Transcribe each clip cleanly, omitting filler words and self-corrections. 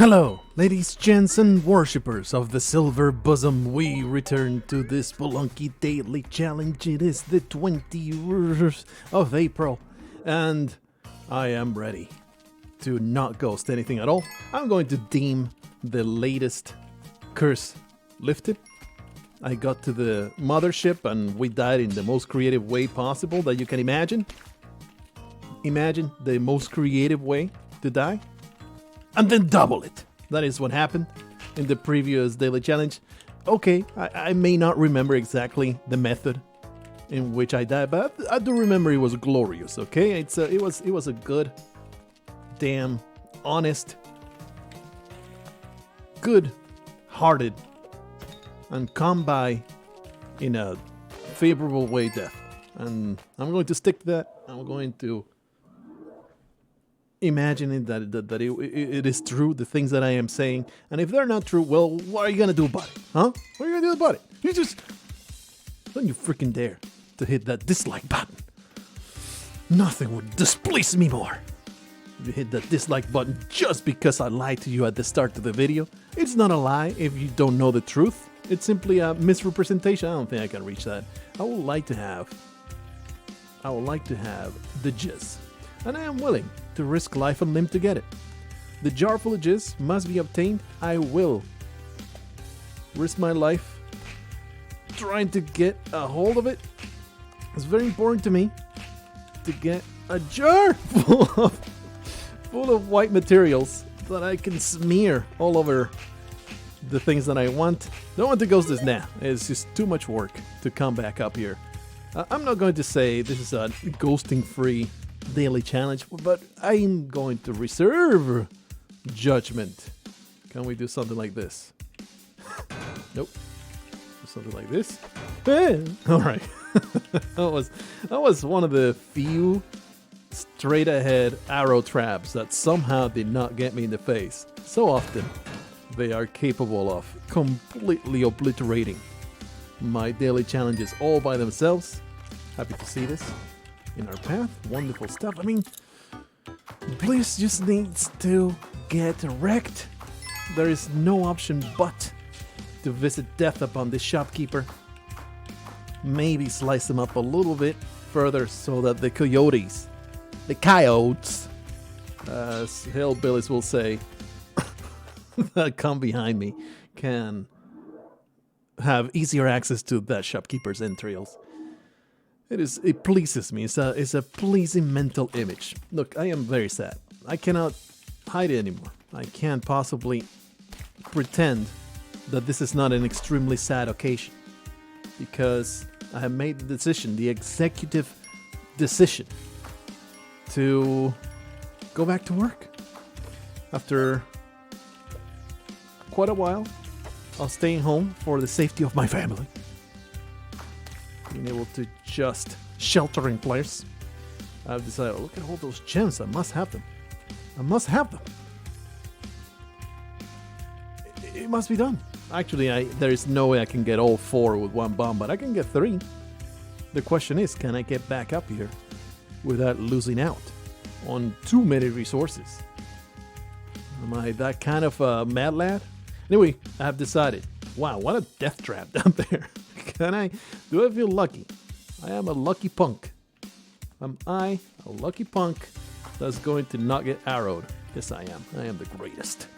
Hello, ladies, gents, and worshippers of the silver bosom. We return to this Spelunky daily challenge. It is the 20th of April, and I am ready to not ghost anything at all. I'm going to deem the latest curse lifted. I got to the Mothership and we died in the most creative way possible that you can imagine. Imagine the most creative way to die. And then double it. That is what happened in the previous daily challenge. Okay, I may not remember exactly the method in which I died, but I do remember it was glorious. Okay, it was a good, damn, honest, good-hearted, and come by in a favorable way death. And I'm going to stick to that. I'm going to imagining that it is true, the things that I am saying. And if they're not true, well, what are you gonna do about it? Huh? What are you gonna do about it? You just... Don't you freaking dare to hit that dislike button. Nothing would displease me more. If you hit that dislike button just because I lied to you at the start of the video. It's not a lie if you don't know the truth. It's simply a misrepresentation. I don't think I can reach that. I would like to have the jizz. And I am willing to risk life and limb to get it. The jar full of jizz must be obtained. I will risk my life trying to get a hold of it. It's very important to me to get a jar full of white materials that I can smear all over the things that I want. Don't want to ghost this now. It's just too much work to come back up here. I'm not going to say this is a ghosting free daily challenge, but I'm going to reserve judgment. Can we do something like this? Nope. Do something like this. All right. that was one of the few straight ahead arrow traps that somehow did not get me in the face. So often they are capable of completely obliterating my daily challenges all by themselves. Happy to see this in our path. Wonderful stuff. I mean, Bliss just needs to get wrecked. There is no option but to visit death upon this shopkeeper. Maybe slice them up a little bit further so that the coyotes, as hillbillies will say, that come behind me can have easier access to that shopkeeper's entrails. It pleases me. It's a pleasing mental image. Look, I am very sad. I cannot hide it anymore. I can't possibly pretend that this is not an extremely sad occasion. Because I have made the decision, the executive decision, to go back to work. After quite a while of staying home for the safety of my family. Being able to just shelter in place. I've decided, look at all those gems, I must have them. I must have them. It must be done. Actually, there is no way I can get all 4 with one bomb, but I can get 3. The question is, can I get back up here without losing out on too many resources? Am I that kind of a mad lad? Anyway, I have decided. Wow, what a death trap down there. Do I feel lucky? I am a lucky punk. Am I a lucky punk that's going to not get arrowed? Yes, I am. I am the greatest.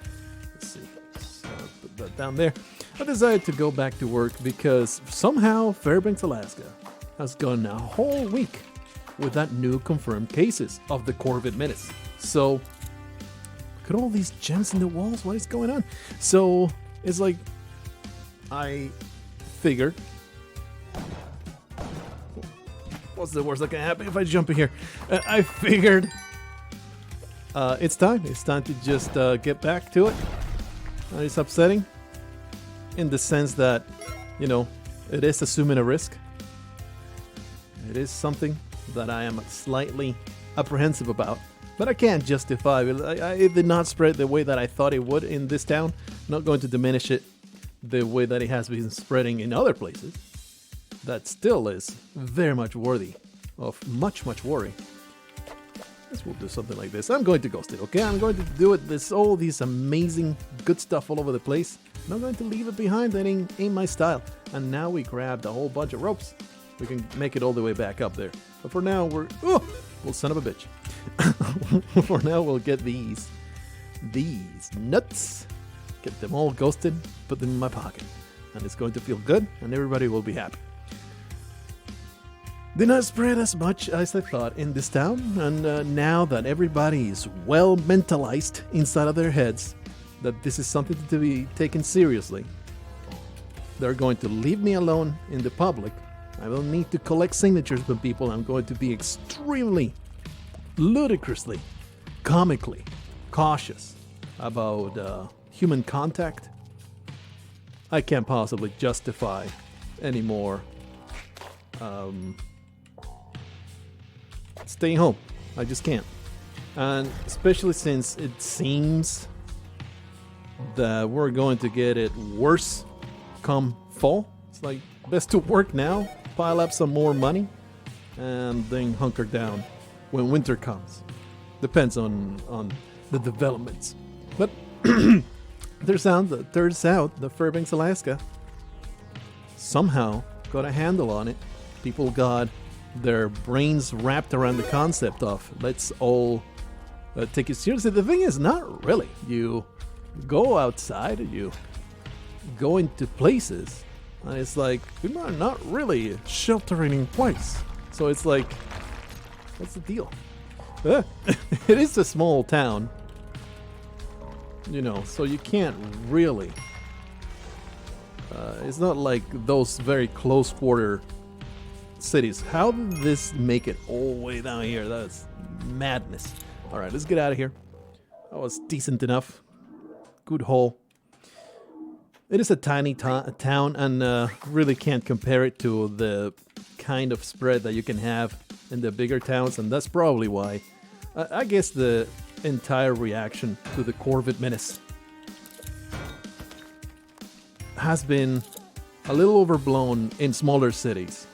Let's see. So put that down there. I decided to go back to work because somehow Fairbanks, Alaska has gone a whole week without new confirmed cases of the Corvid menace. So, look at all these gems in the walls. What is going on? So, it's like I figured. What's the worst that can happen if I jump in here? I figured it's time. It's time to just get back to it. It's upsetting in the sense that, you know, it is assuming a risk. It is something that I am slightly apprehensive about. But I can't justify it. It did not spread the way that I thought it would in this town. I'm not going to diminish it the way that it has been spreading in other places. That still is very much worthy of much worry. guess we'll do something like this. I'm going to ghost it, okay? I'm going to do it. There's all these amazing good stuff all over the place. I'm not going to leave it behind. That ain't my style. And now we grabbed a whole bunch of ropes. We can make it all the way back up there. But for now, we're... Oh! Well, son of a bitch. For now, we'll get these nuts. Get them all ghosted. Put them in my pocket. And it's going to feel good. And everybody will be happy. Did not spread as much as I thought in this town, and now that everybody is well mentalized inside of their heads that this is something to be taken seriously, they're going to leave me alone in the public. I don't need to collect signatures from people. I'm going to be extremely, ludicrously, comically cautious about human contact. I can't possibly justify any more staying home. I just can't. And especially since it seems that we're going to get it worse come fall. It's like best to work now, pile up some more money, and then hunker down when winter comes. Depends on the developments. But turns out the Fairbanks, Alaska somehow got a handle on it. People got their brains wrapped around the concept of let's all take it seriously. The thing is, not really. You go outside and you go into places, and it's like people are not really sheltering in place. So it's like, what's the deal? It is a small town, so you can't really. It's not like those very close quarter cities. How did this make it all the way down here? That's madness. Alright, let's get out of here. That was decent enough. Good hole. It is a tiny town, and really can't compare it to the kind of spread that you can have in the bigger towns, and that's probably why. I guess the entire reaction to the Corvid menace has been a little overblown in smaller cities,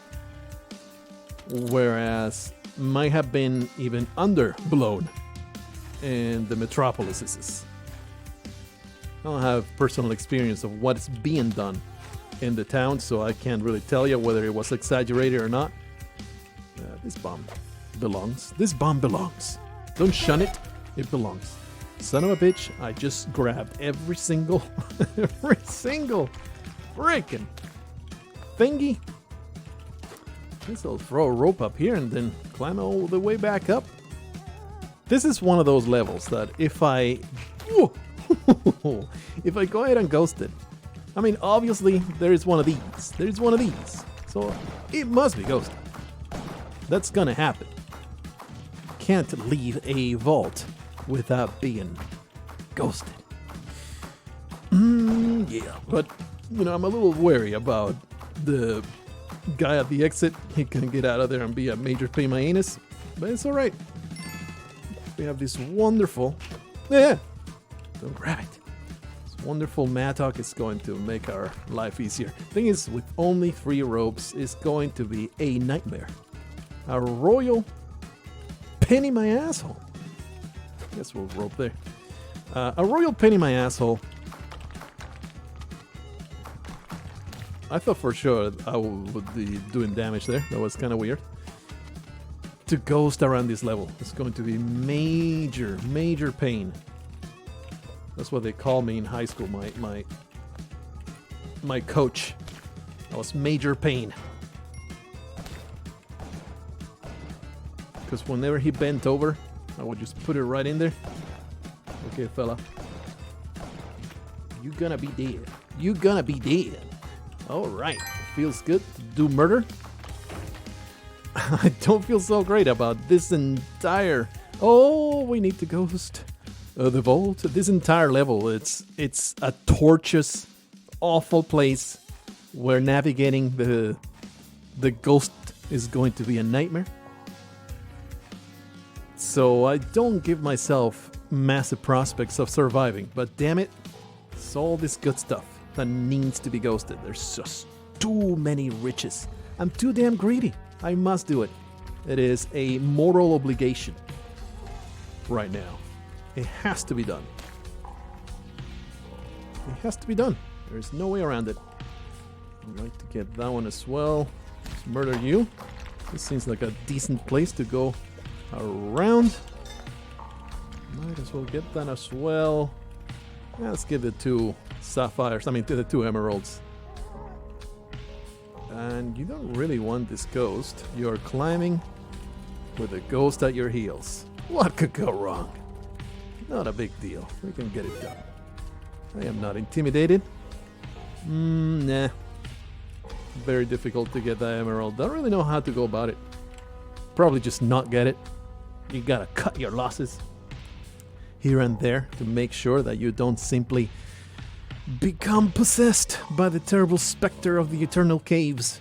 whereas might have been even underblown in the metropolises. I don't have personal experience of what's being done in the town, so I can't really tell you whether it was exaggerated or not. This bomb belongs. This bomb belongs. Don't shun it. It belongs. Son of a bitch, I just grabbed every single freaking thingy. I guess I'll throw a rope up here and then climb all the way back up. This is one of those levels that if I go ahead and ghost it, I mean, obviously there is one of these. There's one of these. So it must be ghosted. That's gonna happen. Can't leave a vault without being ghosted. Yeah, but I'm a little wary about the guy at the exit. He can get out of there and be a major pain in my anus, but it's alright. We have this wonderful... Yeah! Don't grab it. This wonderful mattock is going to make our life easier. Thing is, with only 3 ropes, it's going to be a nightmare. A royal pain in my asshole. Guess we'll rope there. A royal pain in my asshole. I thought for sure I would be doing damage there. That was kind of weird. To ghost around this level, it's going to be major pain. That's what they called me in high school. My coach. That was major pain. Because whenever he bent over, I would just put it right in there. Okay, fella. You gonna be dead. You gonna be dead. Alright. Feels good to do murder. I don't feel so great about this entire... Oh, we need to ghost the vault. This entire level, it's a tortuous, awful place where navigating the ghost is going to be a nightmare. So I don't give myself massive prospects of surviving, but damn it, it's all this good stuff that needs to be ghosted. There's just too many riches. I'm too damn greedy. I must do it. It is a moral obligation. right now. It has to be done. It has to be done. There's no way around it. I'd like to get that one as well. Let's murder you. This seems like a decent place to go around. Might as well get that as well. Let's give the 2 sapphires, the 2 emeralds. And you don't really want this ghost. You're climbing with a ghost at your heels. What could go wrong? Not a big deal. We can get it done. I am not intimidated. Nah. Very difficult to get that emerald. Don't really know how to go about it. Probably just not get it. You gotta cut your losses here and there to make sure that you don't simply become possessed by the terrible specter of the eternal caves.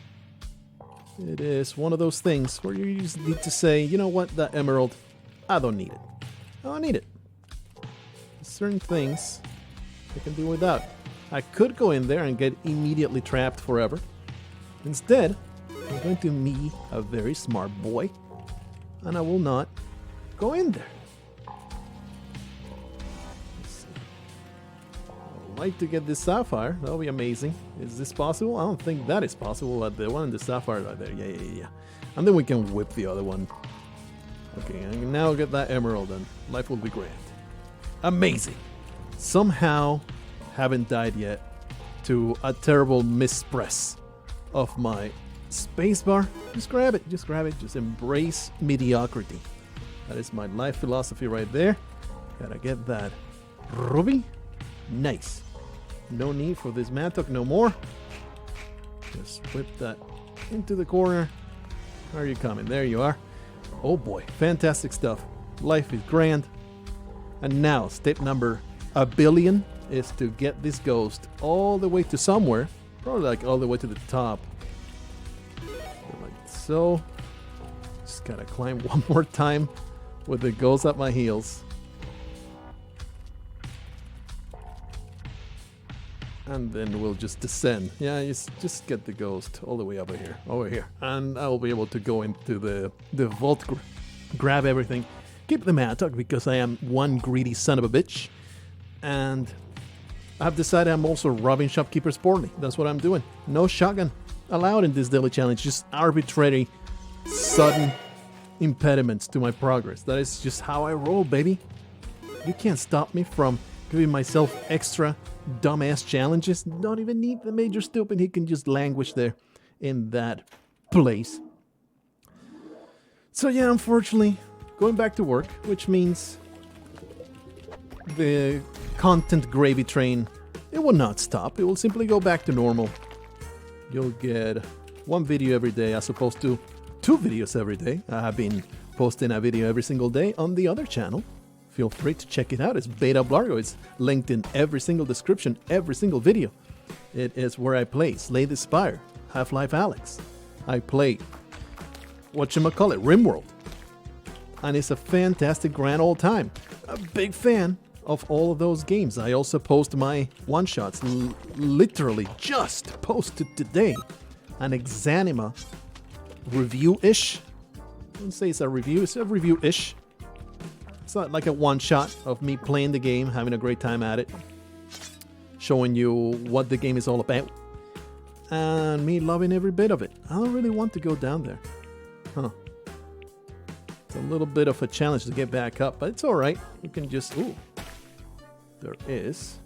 It is one of those things where you just need to say, you know what, that emerald, I don't need it. I don't need it. Certain things I can do without. I could go in there and get immediately trapped forever. Instead, I'm going to be a very smart boy, and I will not go in there. Let's see. I'd like to get this sapphire. That'll be amazing. Is this possible? I don't think that is possible. The one in the sapphire right there. Yeah. And then we can whip the other one. Okay, I can now get that emerald, and life will be grand. Amazing. Somehow haven't died yet to a terrible mispress of my spacebar. Just grab it. Just embrace mediocrity. That is my life philosophy right there. Gotta get that ruby. Nice. No need for this mattock no more. Just whip that into the corner. Are you coming? There you are. Oh boy, fantastic stuff. Life is grand. And now, step number 1 billion is to get this ghost all the way to somewhere. Probably like all the way to the top. Like so. Just gotta climb one more time with the ghost at my heels. And then we'll just descend. Yeah, just get the ghost all the way over here. And I'll be able to go into the vault, grab everything. Keep the mattock because I am one greedy son of a bitch. And I've decided I'm also robbing shopkeepers poorly. That's what I'm doing. No shotgun allowed in this daily challenge. Just arbitrary, sudden impediments to my progress. That is just how I roll, baby. You can't stop me from giving myself extra dumbass challenges. Don't even need the Major Stupid. He can just languish there in that place. So yeah, unfortunately, going back to work, which means the content gravy train, it will not stop. It will simply go back to normal. You'll get 1 video every day as opposed to 2 videos every day. I have been posting a video every single day on the other channel. Feel free to check it out. It's Beta Blargo. It's linked in every single description, every single video. It is where I play Slay the Spire, Half-Life Alyx. I play whatchamacallit, RimWorld. And it's a fantastic grand old time. A big fan of all of those games. I also post my one-shots, literally just posted today an Exanima review-ish. I wouldn't say it's a review, it's a review-ish. It's not like a one-shot of me playing the game, having a great time at it, showing you what the game is all about, and me loving every bit of it. I don't really want to go down there. Huh. It's a little bit of a challenge to get back up, but it's alright. We can just... Ooh. There is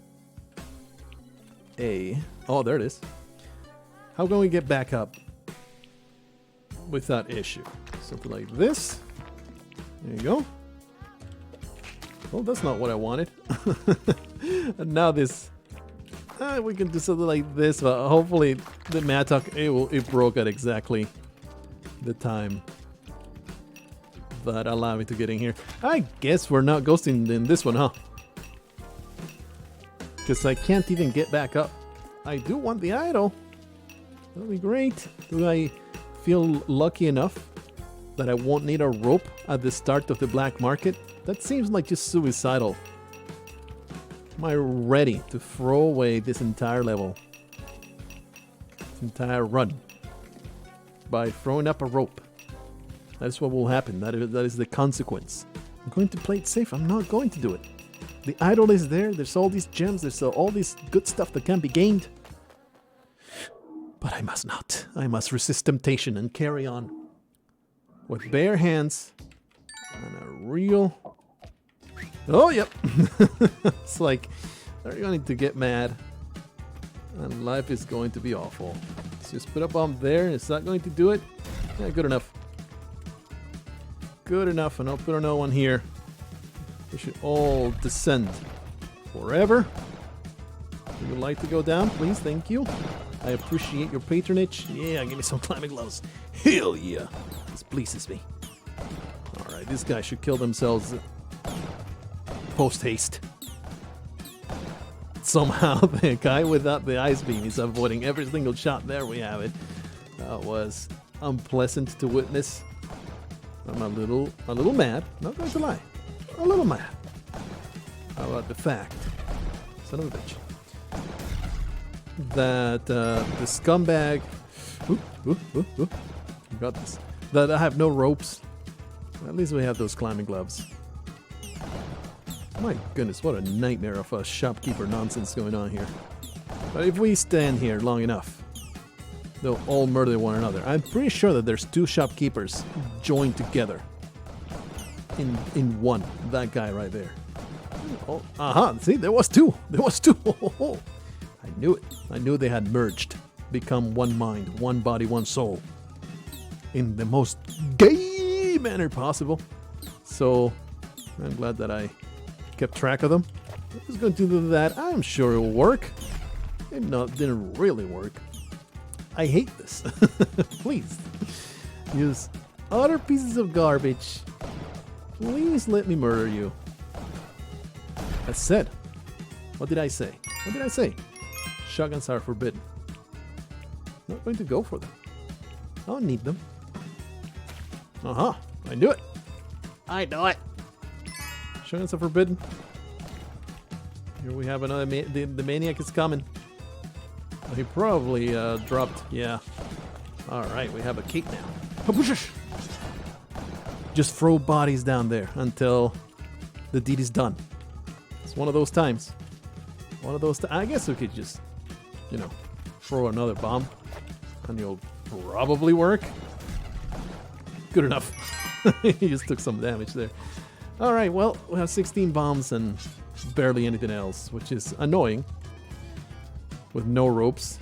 a... Oh, there it is. How can we get back up without issue? Something like this. There you go. Oh, that's not what I wanted. And now this... we can do something like this, but hopefully the mattock, it broke at exactly the time that allowed me to get in here. I guess we're not ghosting in this one, huh? Because I can't even get back up. I do want the idol. That'll be great. Do I feel lucky enough that I won't need a rope at the start of the black market? That seems like just suicidal. Am I ready to throw away this entire level? This entire run? By throwing up a rope. That's what will happen. That is the consequence I'm going to play it safe. I'm not going to do it. The idol is there. There's all these gems. There's all this good stuff that can be gained. But I must not. I must resist temptation and carry on. With bare hands. And a real... Oh, yep. It's like, they're going to get mad. And life is going to be awful. Let's just put a bomb there. It's not going to do it. Yeah, good enough. Good enough. And I'll put another one here. They should all descend forever. Would you like to go down, please? Thank you. I appreciate your patronage. Yeah, give me some climbing gloves. Hell yeah. This pleases me. Alright, these guys should kill themselves post-haste. Somehow the guy without the ice beam is avoiding every single shot. There we have it. That was unpleasant to witness. I'm a little mad. Not going to lie. A little mad. How about the fact, son of a bitch, that the scumbag, got this, that I have no ropes. At least we have those climbing gloves. My goodness, what a nightmare of a shopkeeper nonsense going on here. But if we stand here long enough, they'll all murder one another. I'm pretty sure that there's two shopkeepers joined together in one. That guy right there. Oh, see, there was two. There was two. I knew it. I knew they had merged, become one mind, one body, one soul, in the most gay manner possible. So I'm glad that I kept track of them. I was going to do that. I'm sure it will work. It didn't really work. I hate this. Please use other pieces of garbage. Please let me murder you. I said. What did I say? What did I say? Shotguns are forbidden. I'm not going to go for them. I don't need them. I knew it. I know it. Shotguns are forbidden. Here we have another. The maniac is coming. Oh, he probably dropped. Yeah. All right, we have a cape now. Just throw bodies down there until the deed is done. It's one of those times. One of those. I guess we could just, throw another bomb, and it'll probably work. Good enough. He just took some damage there. All right. Well, we have 16 bombs and barely anything else, which is annoying. With no ropes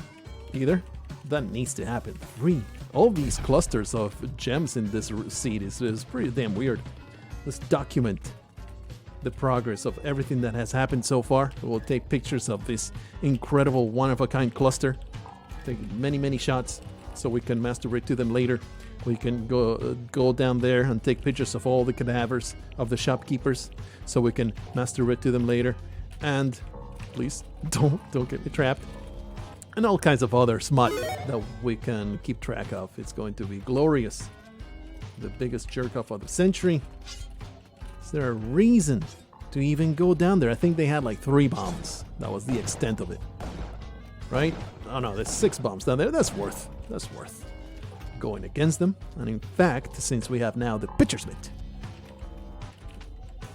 either. That needs to happen. 3. All these clusters of gems in this seed is pretty damn weird. Let's document the progress of everything that has happened so far. We'll take pictures of this incredible one-of-a-kind cluster. Take many shots so we can masturbate to them later. We can go down there and take pictures of all the cadavers of the shopkeepers so we can masturbate to them later. And please don't get me trapped. And all kinds of other smut that we can keep track of. It's going to be glorious. The biggest jerk-off of the century. Is there a reason to even go down there? I think they had like 3 bombs. That was the extent of it. Right? Oh no, there's 6 bombs down there. That's worth going against them. And in fact, since we have now the pitcher's mitt,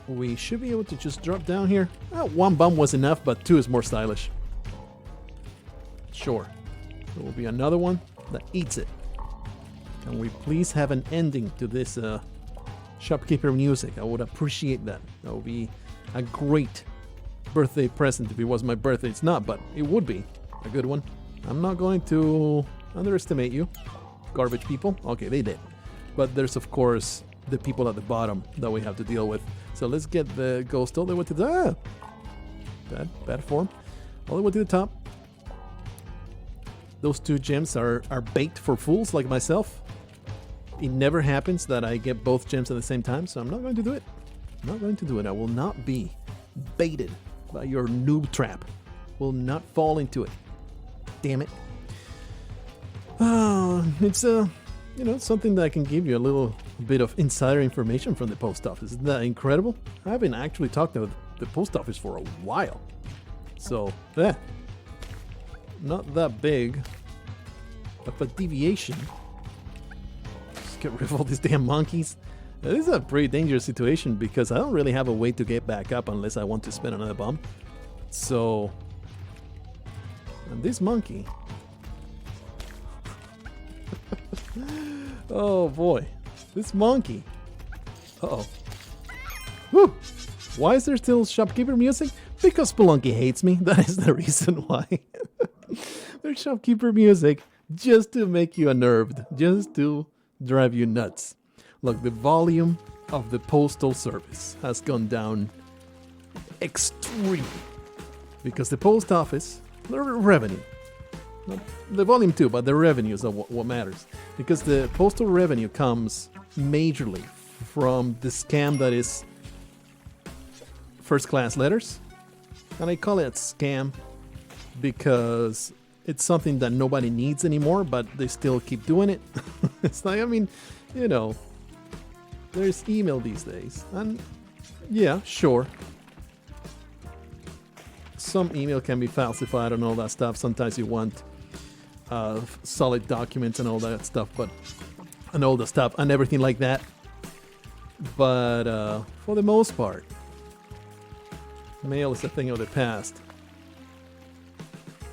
we should be able to just drop down here. 1 bomb was enough, but 2 is more stylish. Sure. There will be another one that eats it. Can we please have an ending to this shopkeeper music? I would appreciate that. That would be a great birthday present if it was my birthday. It's not, but it would be a good one. I'm not going to underestimate you, garbage people. Okay, they did. But there's, of course, the people at the bottom that we have to deal with. So let's get the ghost all the way to the... Bad form. All the way to the top. Those 2 gems are bait for fools like myself. It never happens that I get both gems at the same time, so I'm not going to do it. I'm not going to do it. I will not be baited by your noob trap. Will not fall into it. Damn it. It's something that I can give you a little bit of insider information from the post office. Isn't that incredible? I haven't actually talked to the post office for a while. So, not that big of a deviation. Just get rid of all these damn monkeys. This is a pretty dangerous situation because I don't really have a way to get back up unless I want to spend another bomb. So, and this monkey. Oh boy, this monkey. Uh-oh. Whew. Why is there still Shopkeeper music? Because Spelunky hates me. That is the reason why. There's Shopkeeper music just to make you unnerved, just to drive you nuts. Look, the volume of the Postal service has gone down extreme because the post office, the revenue, not the volume too, but the revenues are what matters, because the postal revenue comes majorly from the scam that is first class letters, and I call it scam because it's something that nobody needs anymore, but they still keep doing it. It's like, I mean, you know, there's email these days, and yeah, sure, some email can be falsified and all that stuff. Sometimes you want solid documents and all that stuff, but and all the stuff and everything like that. But for the most part, mail is a thing of the past,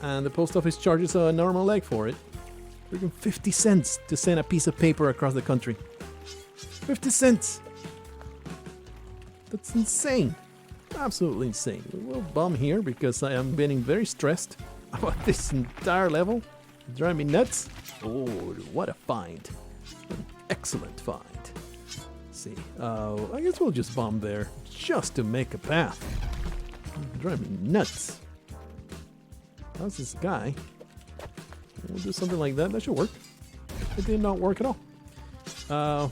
and the post office charges an arm and leg for it. Freaking 50 cents to send a piece of paper across the country. 50 cents! That's insane. Absolutely insane. We'll bomb here because I am getting very stressed about this entire level. It's driving me nuts. Oh, what a find. An excellent find. Let's see. I guess we'll just bomb there just to make a path. Driving me nuts. How's this guy? We'll do something like that. That should work. It did not work at all.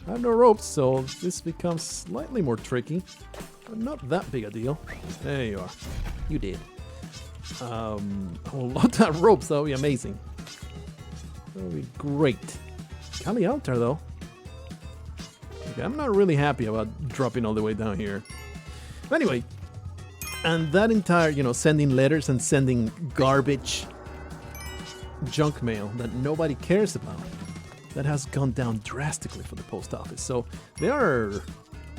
I have no ropes, so this becomes slightly more tricky, but not that big a deal. There you are. You did. I'll load that ropes. That would be amazing. That would be great. Kali Altar, though. Okay, I'm not really happy about dropping all the way down here. But anyway, and that entire, you know, sending letters and sending garbage junk mail that nobody cares about, that has gone down drastically for the post office. So they are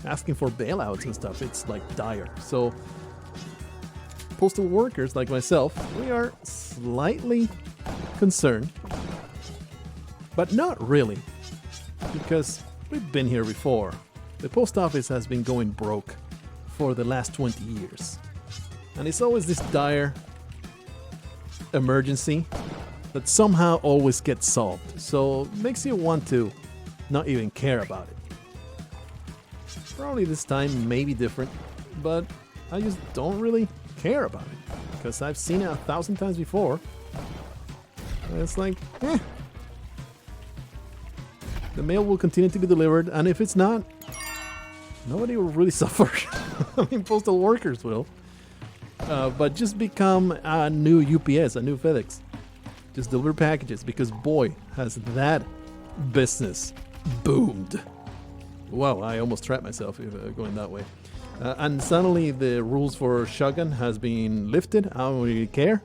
asking for bailouts and stuff. It's like dire. So postal workers like myself, we are slightly concerned, but not really, because we've been here before. The post office has been going broke for the last 20 years. And it's always this dire emergency that somehow always gets solved. So it makes you want to not even care about it. Probably this time may be different, but I just don't really care about it because I've seen it 1,000 times before. And it's like, the mail will continue to be delivered, and if it's not, nobody will really suffer. I mean, postal workers will. But just become a new UPS, a new FedEx. Just deliver packages, because boy, has that business boomed. Wow, I almost trapped myself going that way. And suddenly the rules for shotgun has been lifted. I don't really care.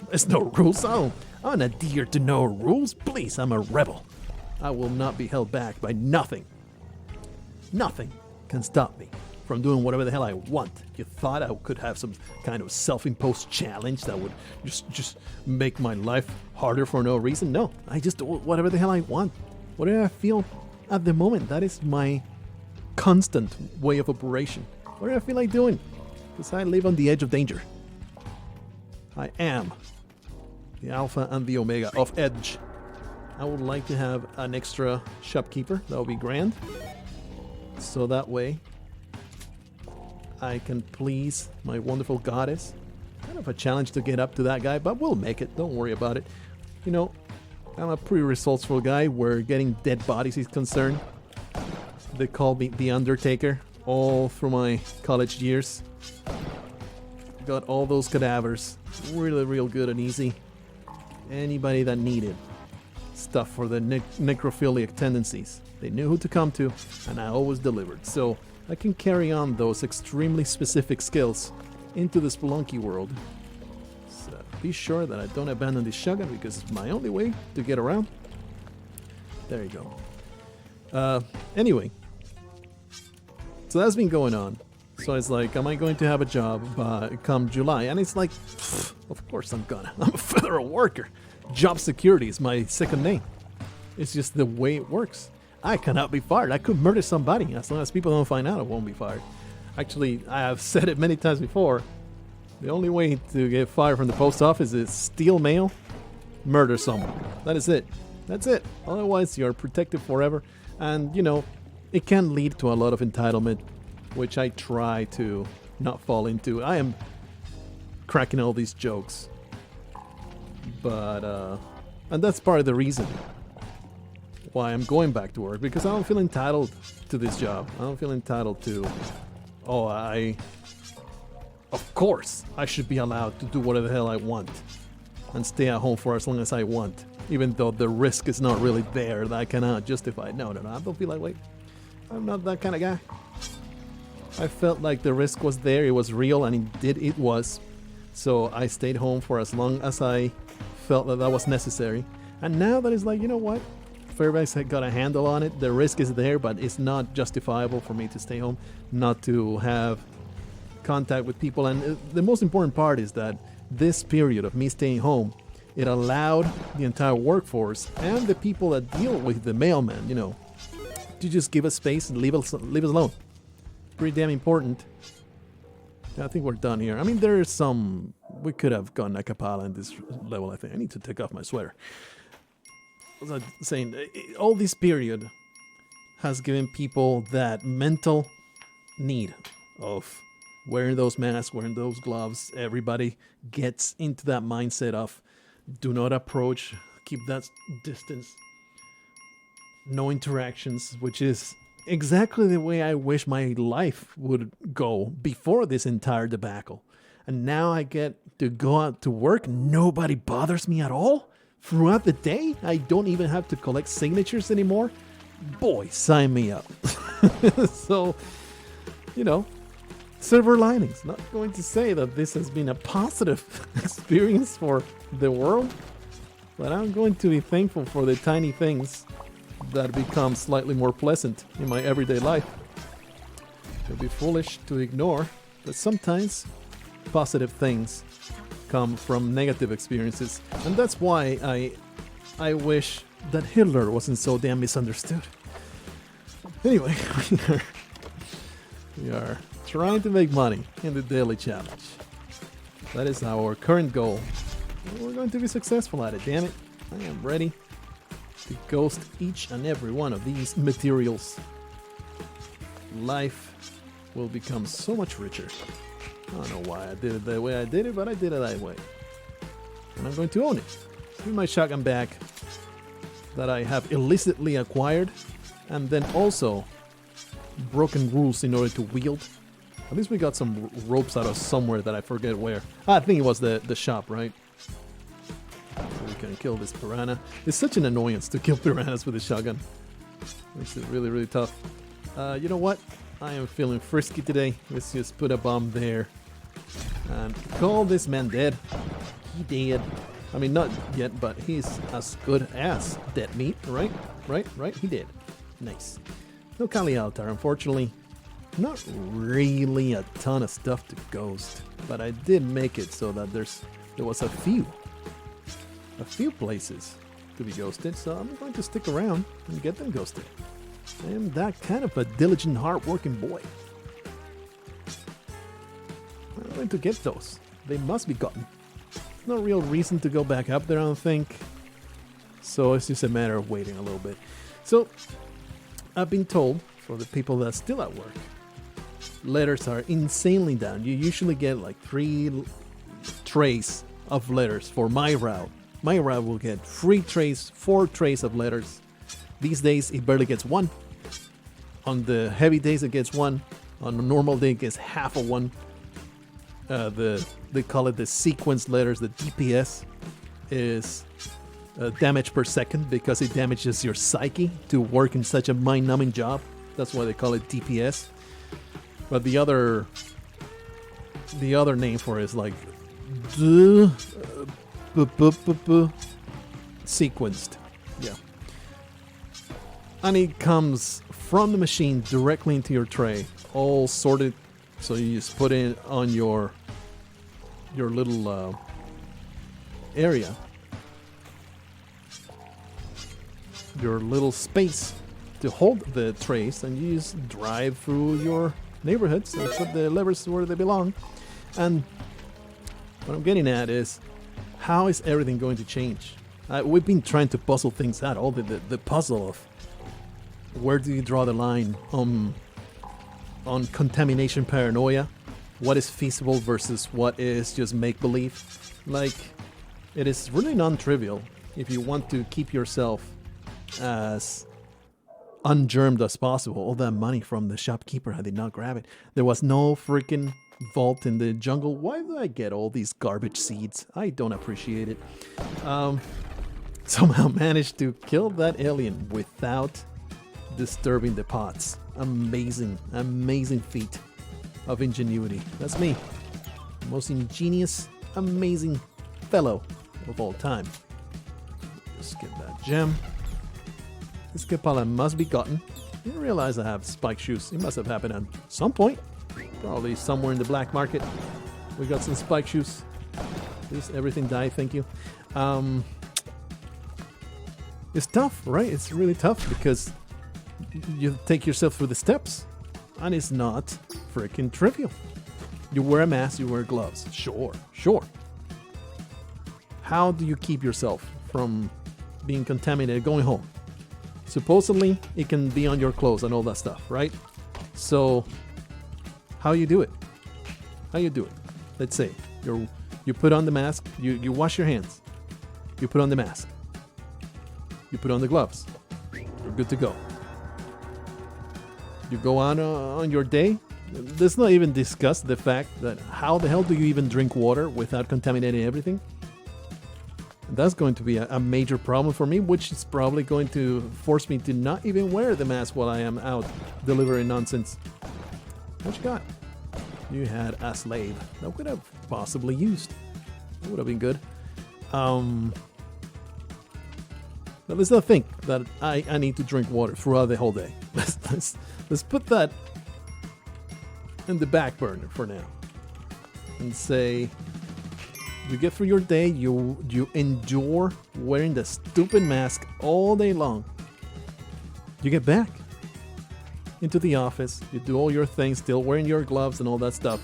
There's no rules. I'm an adhere to no rules. Please, I'm a rebel. I will not be held back by nothing. Nothing can stop me from doing whatever the hell I want. You thought I could have some kind of self-imposed challenge that would just make my life harder for no reason? No, I just do whatever the hell I want. Whatever I feel at the moment, that is my constant way of operation. Whatever I feel like doing, because I live on the edge of danger. I am the alpha and the omega of edge. I would like to have an extra shopkeeper. That would be grand. So that way I can please my wonderful goddess. Kind of a challenge to get up to that guy, but we'll make it. Don't worry about it. You know, I'm a pretty resourceful guy where getting dead bodies is concerned. They call me the Undertaker all through my college years. Got all those cadavers really real good and easy. Anybody that needed stuff for the necrophiliac tendencies, they knew who to come to, and I always delivered. So I can carry on those extremely specific skills into the Spelunky world. So be sure that I don't abandon this shotgun, because it's my only way to get around. There you go. Anyway, So that's been going on. So it's like, am I going to have a job come July? And it's like, of course I'm gonna. I'm a federal worker. Job security is my second name. It's just the way it works. I cannot be fired. I could murder somebody. As long as people don't find out, I won't be fired. Actually, I have said it many times before. The only way to get fired from the post office is steal mail, murder someone. That is it. That's it. Otherwise, you're protected forever. And, you know, it can lead to a lot of entitlement, which I try to not fall into. I am cracking all these jokes. But, and that's part of the reason why I'm going back to work, because I don't feel entitled to this job. I don't feel entitled to, of course, I should be allowed to do whatever the hell I want and stay at home for as long as I want, even though the risk is not really there that I cannot justify. No, I don't feel that way. I'm not that kind of guy. I felt like the risk was there, it was real, and it was. So I stayed home for as long as I felt that was necessary. And now that it's like, you know what? Fairbanks had got a handle on it. The risk is there, but it's not justifiable for me to stay home, not to have contact with people. And the most important part is that this period of me staying home, it allowed the entire workforce and the people that deal with the mailman, you know, to just give us space and leave us alone. Pretty damn important. I think we're done here. I mean, there's some... We could have gone a cappella in this level, I think. I need to take off my sweater. As I was saying, all this period has given people that mental need of wearing those masks, wearing those gloves. Everybody gets into that mindset of do not approach, keep that distance, no interactions, which is exactly the way I wish my life would go before this entire debacle. And now I get to go out to work. Nobody bothers me at all. Throughout the day, I don't even have to collect signatures anymore. Boy, sign me up. So, you know, silver linings. Not going to say that this has been a positive experience for the world, but I'm going to be thankful for the tiny things that become slightly more pleasant in my everyday life. It would be foolish to ignore that sometimes positive things come from negative experiences, and that's why I wish that Hitler wasn't so damn misunderstood. Anyway, we are trying to make money in the daily challenge. That is our current goal. And we're going to be successful at it, damn it. I am ready to ghost each and every one of these materials. Life will become so much richer. I don't know why I did it the way I did it, but I did it that way. And I'm going to own it. With my shotgun bag that I have illicitly acquired, and then also broken rules in order to wield. At least we got some ropes out of somewhere that I forget where. I think it was the shop, right? So we can kill this piranha. It's such an annoyance to kill piranhas with a shotgun. Makes it really, really tough. You know what? I am feeling frisky today. Let's just put a bomb there. And call this man dead. He dead. I mean, not yet, but he's as good as dead meat, right? Right? He did. Nice. No Kali Altar, unfortunately. Not really a ton of stuff to ghost, but I did make it so that there was a few places to be ghosted, so I'm going to stick around and get them ghosted. I am that kind of a diligent, hard-working boy. I'm going to get those. They must be gotten. No real reason to go back up there, I don't think. So it's just a matter of waiting a little bit. So, I've been told, for the people that are still at work, letters are insanely down. You usually get like 3 trays of letters for my route. My route will get 3 trays, 4 trays of letters. These days, it barely gets 1. On the heavy days, it gets 1. On a normal day, it gets half of 1. They call it the sequence letters. The DPS is damage per second because it damages your psyche to work in such a mind-numbing job. That's why they call it DPS. But the other name for it is like sequenced. Yeah. And it comes from the machine directly into your tray. all sorted. So you just put it on your little area, your little space to hold the trays, and you just drive through your neighborhoods and put the levers where they belong. And what I'm getting at is, how is everything going to change? We've been trying to puzzle things out, all the puzzle of where do you draw the line on contamination paranoia, what is feasible versus what is just make-believe. Like, it is really non-trivial if you want to keep yourself as ungermed as possible. All that money from the shopkeeper, I did not grab it. There was no freaking vault in the jungle. Why did I get all these garbage seeds? I don't appreciate it. Somehow managed to kill that alien without disturbing the pots. Amazing, amazing feat of ingenuity. That's me. The most ingenious, amazing fellow of all time. Just get that gem. This Kapala must be gotten. Didn't realize I have spike shoes. It must have happened at some point. Probably somewhere in the black market. We got some spike shoes. Please, everything die, thank you. It's tough, right? It's really tough because you take yourself through the steps, and it's not freaking trivial. You wear a mask, you wear gloves. Sure. How do you keep yourself from being contaminated going home? Supposedly, it can be on your clothes and all that stuff, right? So, how you do it? Let's say you put on the mask, you wash your hands, you put on the mask, you put on the gloves, you're good to go. You go on your day. Let's not even discuss the fact that how the hell do you even drink water without contaminating everything? And that's going to be a major problem for me, which is probably going to force me to not even wear the mask while I am out delivering nonsense. What you got? You had a slave. That would have possibly used. That would have been good. But let's not think that I need to drink water throughout the whole day. Let's put that in the back burner for now. And say, you get through your day, you endure wearing the stupid mask all day long. You get back into the office, you do all your things, still wearing your gloves and all that stuff.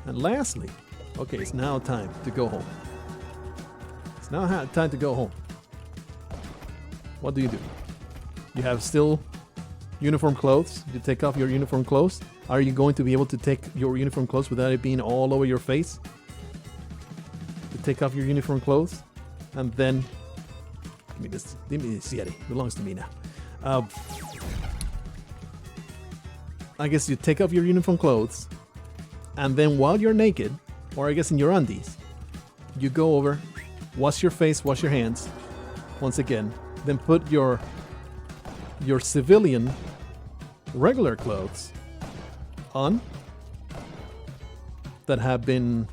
And lastly, okay, it's now time to go home. It's now time to go home. What do? You have still uniform clothes. You take off your uniform clothes. Are you going to be able to take your uniform clothes without it being all over your face? You take off your uniform clothes, and then give me this Yeti. It belongs to me now. I guess you take off your uniform clothes, and then while you're naked, or I guess in your undies, you go over, wash your face, wash your hands, once again, then put your civilian regular clothes on that have been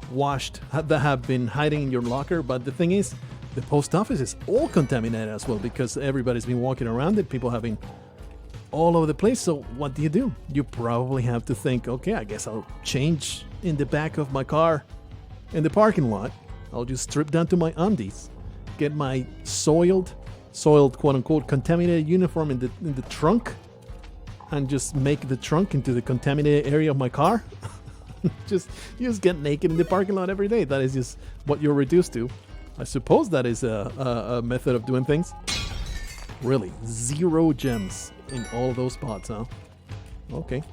washed, that have been hiding in your locker. But the thing is, the post office is all contaminated as well because everybody's been walking around it, people have been all over the place. So what do? You probably have to think, okay, I guess I'll change in the back of my car in the parking lot. I'll just strip down to my undies, get my soiled quote unquote contaminated uniform in the trunk, and just make the trunk into the contaminated area of my car. You just get naked in the parking lot every day. That is just what you're reduced to. I suppose that is a method of doing things. Really, 0 gems in all those spots, huh? Okay.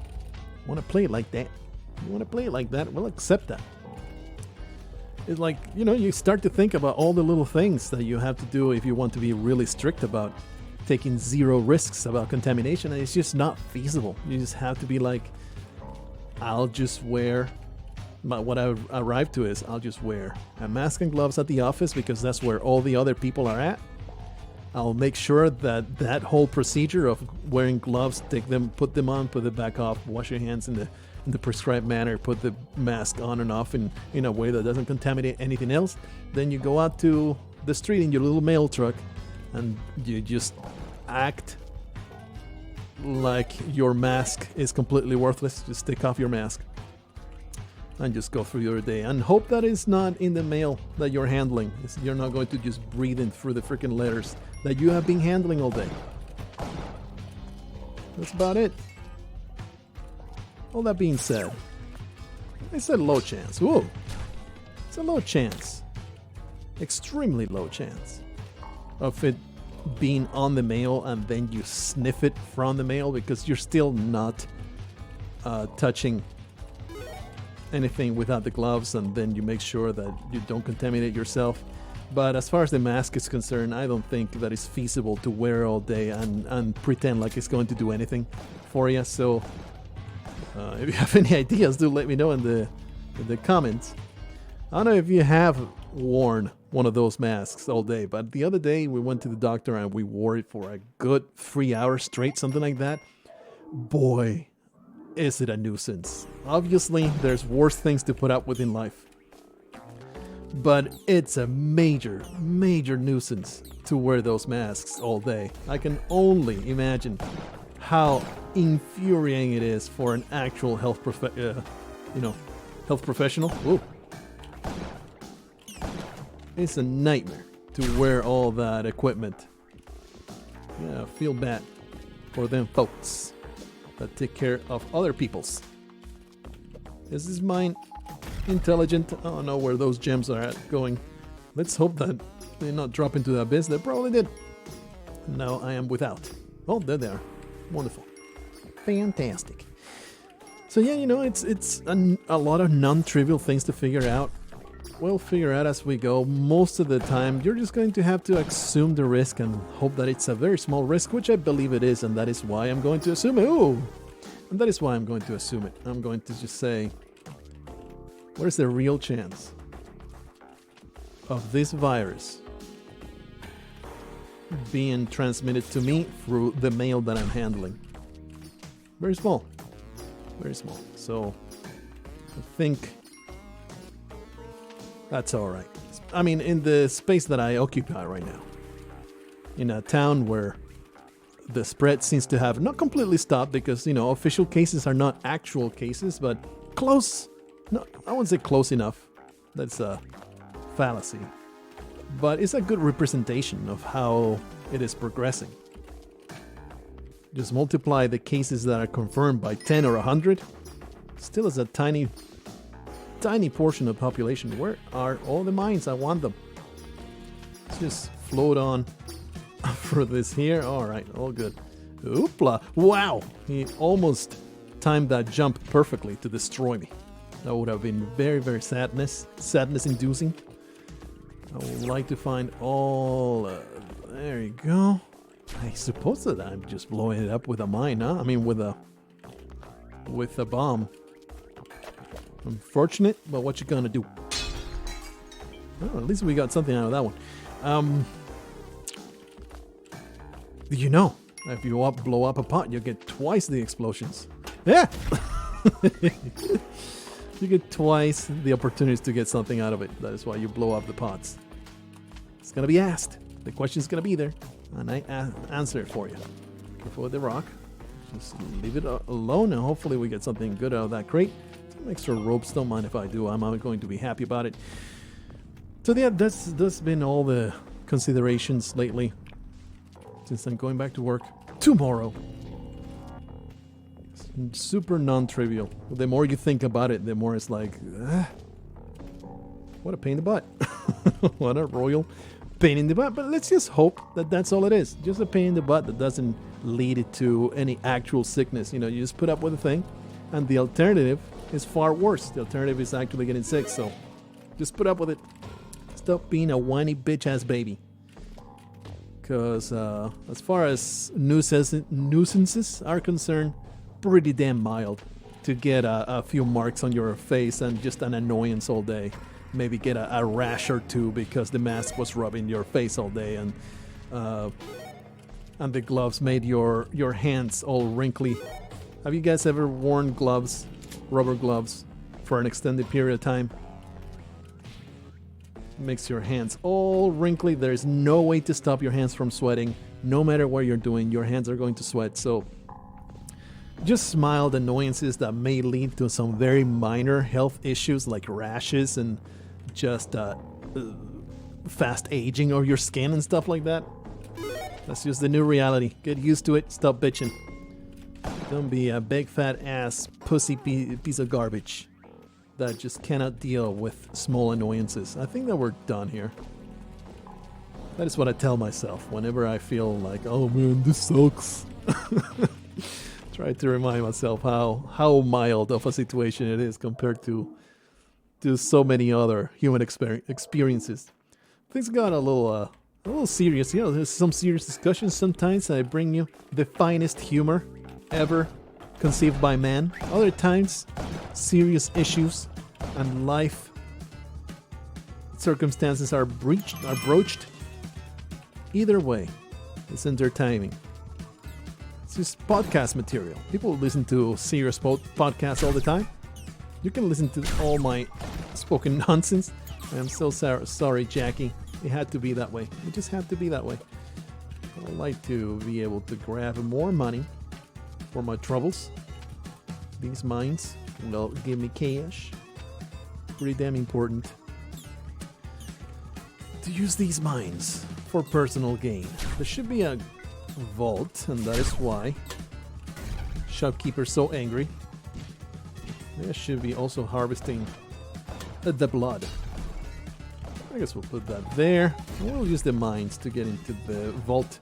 Want to play it like that? You want to play it like that? We'll accept that. It's like, you start to think about all the little things that you have to do if you want to be really strict about taking 0 risks about contamination, and it's just not feasible. You just have to be like, I'll just wear, what I arrived to is, I'll just wear a mask and gloves at the office because that's where all the other people are at. I'll make sure that whole procedure of wearing gloves, put them on, put it back off, wash your hands in the prescribed manner, put the mask on and off in a way that doesn't contaminate anything else. Then you go out to the street in your little mail truck and you just act like your mask is completely worthless, just take off your mask and just go through your day and hope that it's not in the mail that you're handling. You're not going to just breathe in through the freaking letters that you have been handling all day. That's about it. All that being said, it's a low chance. Whoa! It's a low chance. Extremely low chance of it being on the mail and then you sniff it from the mail, because you're still not touching anything without the gloves, and then you make sure that you don't contaminate yourself. But as far as the mask is concerned, I don't think that it's feasible to wear all day and pretend like it's going to do anything for you. So if you have any ideas, do let me know in the comments. I don't know if you have worn one of those masks all day, but the other day we went to the doctor and we wore it for a good 3 hours straight, something like that. Boy, is it a nuisance. Obviously, there's worse things to put up with in life, but it's a major, major nuisance to wear those masks all day. I can only imagine how infuriating it is for an actual health professional. Ooh. It's a nightmare to wear all that equipment. Yeah, feel bad for them folks that take care of other people's. Is this mine intelligent? I don't know where those gems are at going. Let's hope that they not drop into the abyss. They probably did. Now I am without. Oh, there they are. Wonderful. Fantastic. So yeah, you know, it's a lot of non-trivial things to figure out. We'll figure out as we go. Most of the time, you're just going to have to assume the risk and hope that it's a very small risk, which I believe it is, and that is why I'm going to assume it. Ooh! And that is why I'm going to assume it. I'm going to just say, what is the real chance of this virus being transmitted to me through the mail that I'm handling? Very small. Very small. So, I think that's alright. I mean, in the space that I occupy right now, in a town where the spread seems to have not completely stopped, because, you know, official cases are not actual cases, but close. No, I wouldn't say close enough. That's a fallacy. But it's a good representation of how it is progressing. Just multiply the cases that are confirmed by 10 or 100. Still is a tiny portion of the population. Where are all the mines? I want them. Let's just float on for this here. Alright, all good. Oopla. Wow! He almost timed that jump perfectly to destroy me. That would have been very, very sadness-inducing. I would like to find all... there you go. I suppose that I'm just blowing it up with a mine, huh? I mean, with a bomb. Unfortunate, but what you gonna do? Oh, at least we got something out of that one. You know, if you blow up a pot, you get twice the explosions. Yeah! You get twice the opportunities to get something out of it. That is why you blow up the pots. It's gonna be asked. The question's gonna be there, and I answer it for you. Careful with the rock. Just leave it alone, and hopefully we get something good out of that crate. Some extra ropes, don't mind if I do. I'm going to be happy about it. So yeah, that's been all the considerations lately, since I'm going back to work tomorrow. It's super non-trivial. The more you think about it, the more it's like, what a pain in the butt. What a royal pain in the butt. But let's just hope that that's all it is. Just a pain in the butt that doesn't lead it to any actual sickness. You know, you just put up with a thing, and the alternative is far worse. The alternative is actually getting sick. So just put up with it. Stop being a whiny bitch-ass baby. Because as far as nuisances are concerned, pretty damn mild to get a few marks on your face and just an annoyance all day. Maybe get a rash or two because the mask was rubbing your face all day, and the gloves made your hands all wrinkly. Have you guys ever worn gloves, rubber gloves, for an extended period of time? It makes your hands all wrinkly. There's no way to stop your hands from sweating. No matter what you're doing, your hands are going to sweat. So Just mild annoyances that may lead to some very minor health issues like rashes and just fast aging of your skin and stuff like that. That's just the new reality. Get used to it. Stop bitching. Don't be a big fat ass pussy piece of garbage that just cannot deal with small annoyances. I think that we're done here. That is what I tell myself whenever I feel like, oh man, this sucks. Try to remind myself how mild of a situation it is compared to so many other human experiences. Things got a little serious. You know, there's some serious discussions. Sometimes I bring you the finest humor ever conceived by man. Other times, serious issues and life circumstances are broached. Either way, it's entertaining. It's just podcast material. People listen to serious podcasts all the time. You can listen to all my spoken nonsense. I'm so sorry, Jackie. It had to be that way. It just had to be that way. I'd like to be able to grab more money for my troubles. These mines will give me cash. Pretty damn important to use these mines for personal gain. There should be a vault, and that is why Shopkeeper's so angry. There should be also harvesting the blood. I guess we'll put that there. And we'll use the mines to get into the vault.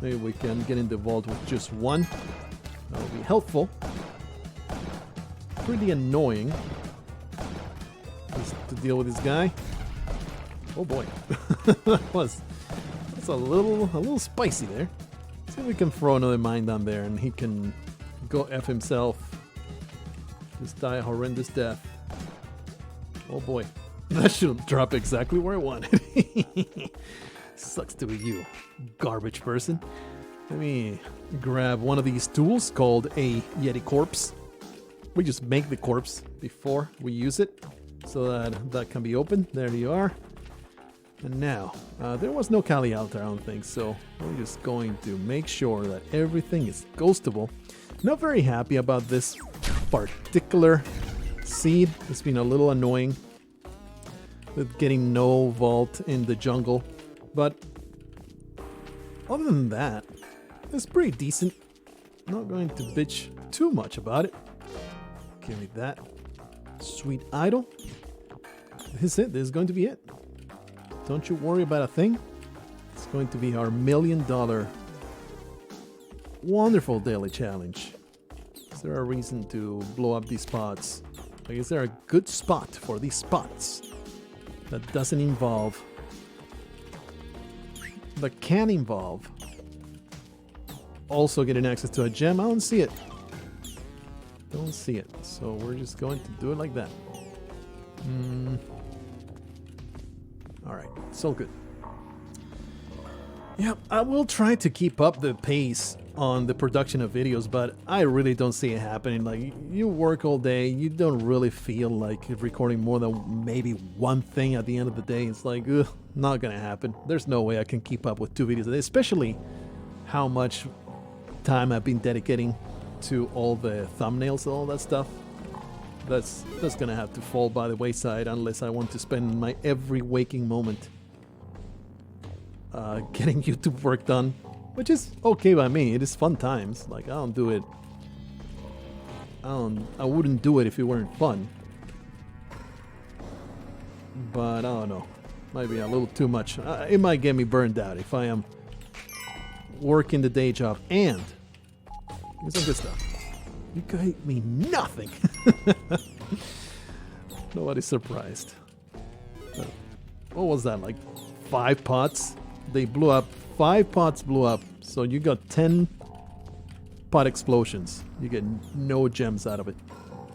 Maybe we can get in the vault with just one. That'll be helpful. Pretty annoying just to deal with this guy. Oh boy. That's a little spicy there. See if we can throw another mine down there and he can go F himself. Just die a horrendous death. Oh boy. That should drop exactly where I wanted. Sucks to be you, garbage person. Let me grab one of these tools called a Yeti corpse. We just make the corpse before we use it so that can be opened. There you are. And now, there was no Kali out there, I don't think, so we're just going to make sure that everything is ghostable. Not very happy about this particular seed. It's been a little annoying with getting no vault in the jungle, but other than that, it's pretty decent. Not going to bitch too much about it. Give me that. Sweet idol. This is it. This is going to be it. Don't you worry about a thing. It's going to be our $1 million wonderful daily challenge. Is there a reason to blow up these spots? Like, is there a good spot for these spots that doesn't involve, that can involve also getting access to a gem? I don't see it. Don't see it. So we're just going to do it like that. Alright, so good. Yeah, I will try to keep up the pace on the production of videos, but I really don't see it happening. Like, you work all day, you don't really feel like recording more than maybe one thing at the end of the day. It's like, ugh, not gonna happen. There's no way I can keep up with 2 videos a day, especially how much time I've been dedicating to all the thumbnails and all that stuff. That's gonna have to fall by the wayside unless I want to spend my every waking moment getting YouTube work done, which is okay by me. It is fun times. Like, I don't do it. I wouldn't do it if it weren't fun. But I don't know. Might be a little too much. It might get me burned out if I am working the day job and some good stuff. You gave me nothing. Nobody's surprised. What was that, like 5 pots? They blew up. 5 pots blew up. So you got 10 pot explosions. You get no gems out of it.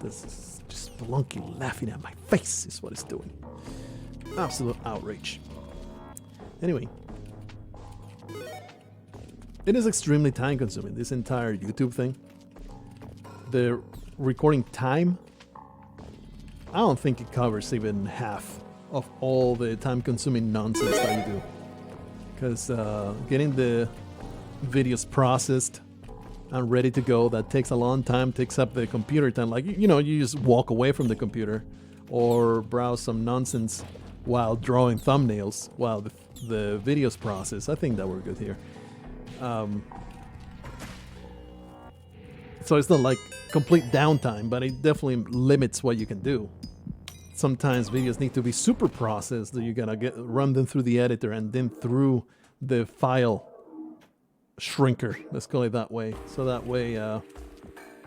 This is just Spelunky laughing at my face is what it's doing. Absolute outrage. Anyway. It is extremely time consuming, this entire YouTube thing. The recording time, I don't think it covers even half of all the time consuming nonsense that you do. Because getting the videos processed I'm ready to go. That takes a long time, takes up the computer time. Like, you know, you just walk away from the computer or browse some nonsense while drawing thumbnails while the videos process. I think that we're good here. So it's not like complete downtime, but it definitely limits what you can do. Sometimes videos need to be super processed, that you gotta run them through the editor and then through the file shrinker, let's call it that way. So that way,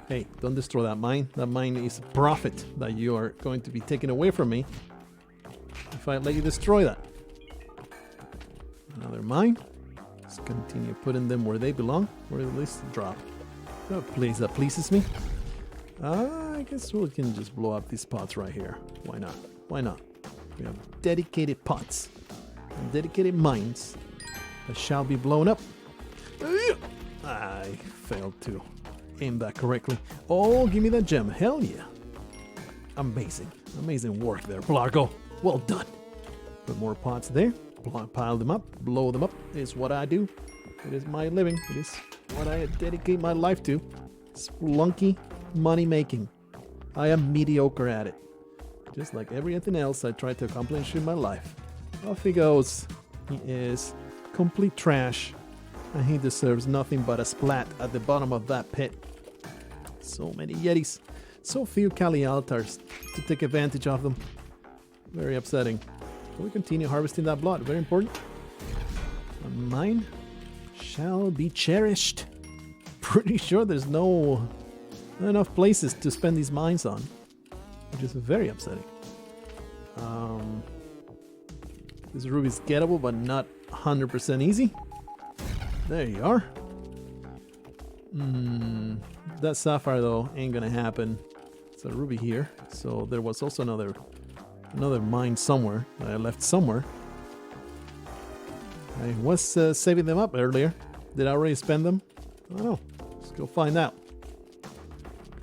hey, don't destroy that mine. That mine is profit that you are going to be taken away from me if I let you destroy that. Another mine. Let's continue putting them where they belong, or at least drop. A place that pleases me. I guess we can just blow up these pots right here. Why not? Why not? We have dedicated pots and dedicated mines that shall be blown up. I failed to aim that correctly. Oh, give me that gem. Hell yeah. Amazing. Amazing work there, Blargo. Well done. Put more pots there. Pile them up. Blow them up is what I do. It is my living. It is what I dedicate my life to. Spelunky money making. I am mediocre at it. Just like everything else I try to accomplish in my life. Off he goes. He is complete trash. And he deserves nothing but a splat at the bottom of that pit. So many Yetis. So few Kali altars to take advantage of them. Very upsetting. So we continue harvesting that blood. Very important. And mine shall be cherished. Pretty sure there's not enough places to spend these mines on, which is very upsetting. This ruby's gettable, but not 100% easy. There you are. That sapphire though ain't gonna happen. It's a ruby here, so there was also another mine somewhere that I left somewhere. I was saving them up earlier. Did I already spend them? I don't know. Let's go find out.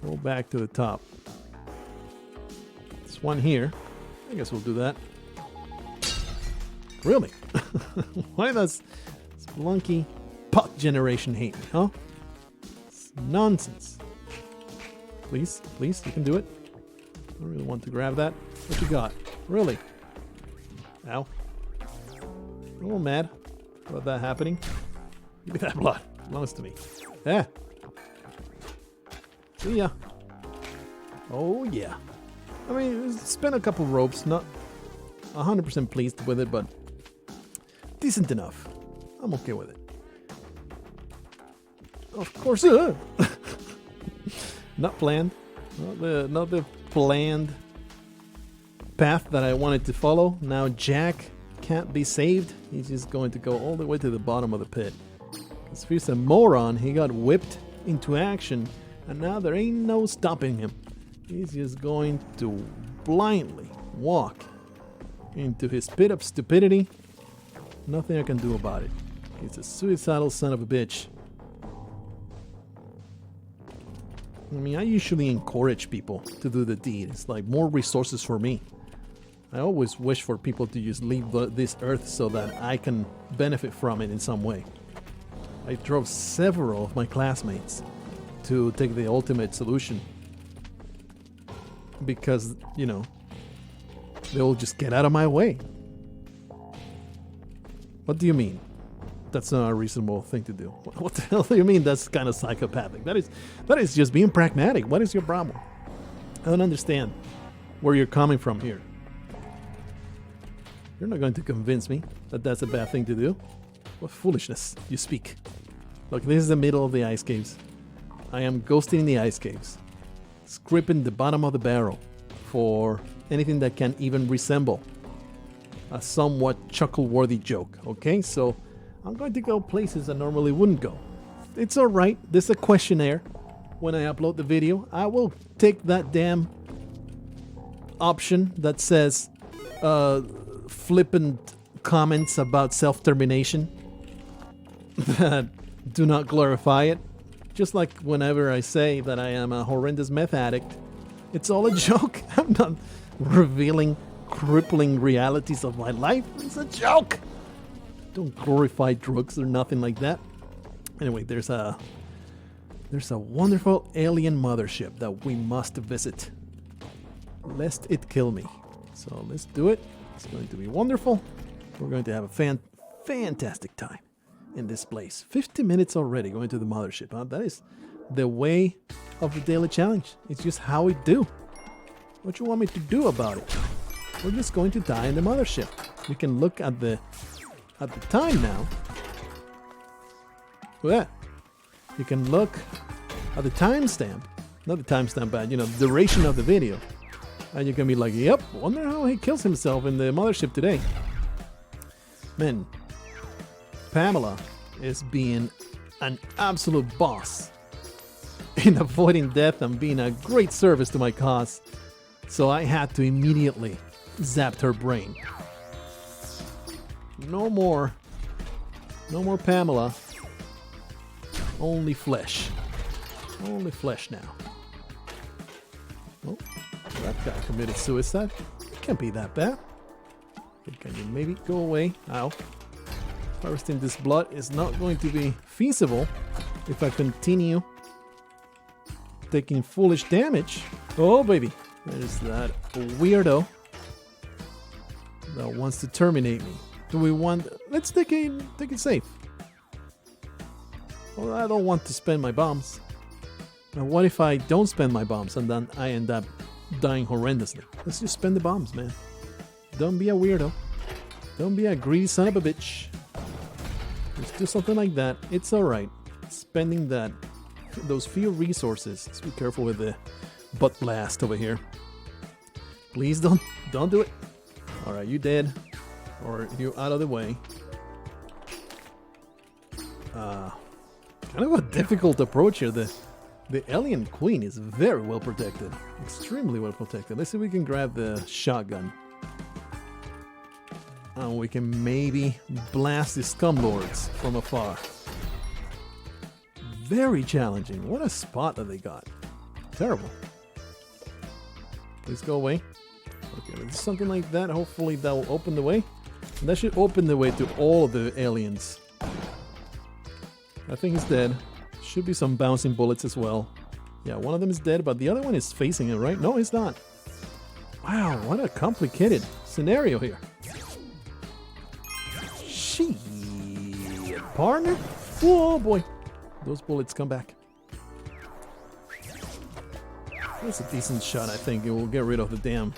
Go back to the top. There's one here. I guess we'll do that. Really? Why does Spelunky pot generation hate me, huh? It's nonsense. Please, please, you can do it. I don't really want to grab that. What you got? Really? Ow. I'm a little mad about that happening. Give me that blood. It belongs to me. Yeah. See ya. Oh yeah. I mean, spent a couple ropes. Not 100% pleased with it, but decent enough. I'm okay with it. Of course. Not planned. Not the planned path that I wanted to follow. Now Jack can't be saved. He's just going to go all the way to the bottom of the pit. Because he's a moron. He got whipped into action, and now there ain't no stopping him. He's just going to blindly walk into his pit of stupidity. Nothing I can do about it. He's a suicidal son of a bitch. I mean, I usually encourage people to do the deed. It's like more resources for me. I always wish for people to just leave this earth so that I can benefit from it in some way. I drove several of my classmates to take the ultimate solution. Because, you know, they'll just get out of my way. What do you mean? That's not a reasonable thing to do. What the hell do you mean that's kind of psychopathic? That is just being pragmatic. What is your problem? I don't understand where you're coming from here. You're not going to convince me that that's a bad thing to do. What foolishness you speak. Look, this is the middle of the ice caves. I am ghosting in the ice caves. Scraping the bottom of the barrel for anything that can even resemble a somewhat chuckle-worthy joke. Okay, so I'm going to go places I normally wouldn't go. It's alright. There's a questionnaire when I upload the video. I will take that damn option that says flippant comments about self-termination that do not glorify it. Just like whenever I say that I am a horrendous meth addict, it's all a joke. I'm not revealing crippling realities of my life. It's a joke. Don't glorify drugs or nothing like that. Anyway, there's a There's a wonderful alien mothership that we must visit, lest it kill me. So let's do it. It's going to be wonderful. We're going to have a fantastic time in this place. 50 minutes already going to the mothership. Huh? That is the way of the daily challenge. It's just how we do. What you want me to do about it? We're just going to die in the mothership. We can look at the time now. Look at that. You can look at the timestamp. Not the timestamp, but the duration of the video. And you can be like, yep, wonder how he kills himself in the mothership today. Man, Pamela is being an absolute boss in avoiding death and being a great service to my cause. So I had to immediately zap her brain. No more Pamela. Only flesh. Only flesh now. Oh, that guy committed suicide. Can't be that bad. Can you maybe go away? Ow. Harvesting this blood is not going to be feasible if I continue taking foolish damage. Oh, baby. There's that weirdo that wants to terminate me. Do we want... Let's take it safe. Well, I don't want to spend my bombs. Now, what if I don't spend my bombs and then I end up dying horrendously? Let's just spend the bombs, man. Don't be a weirdo. Don't be a greedy son of a bitch. Just do something like that. It's alright. Spending those few resources. Let's be careful with the butt blast over here. Please don't do it. Alright, you dead. Or you out of the way. Kind of a difficult approach here. The alien queen is very well protected. Extremely well protected. Let's see if we can grab the shotgun. And we can maybe blast the scumlords from afar. Very challenging. What a spot that they got. Terrible. Please go away. Okay, let's do something like that. Hopefully that will open the way. And that should open the way to all of the aliens. I think he's dead. Should be some bouncing bullets as well. Yeah, one of them is dead, but the other one is facing it, right? No, he's not. Wow, what a complicated scenario here. Shit, partner. Whoa, boy. Those bullets come back. That's a decent shot, I think. It will get rid of the damn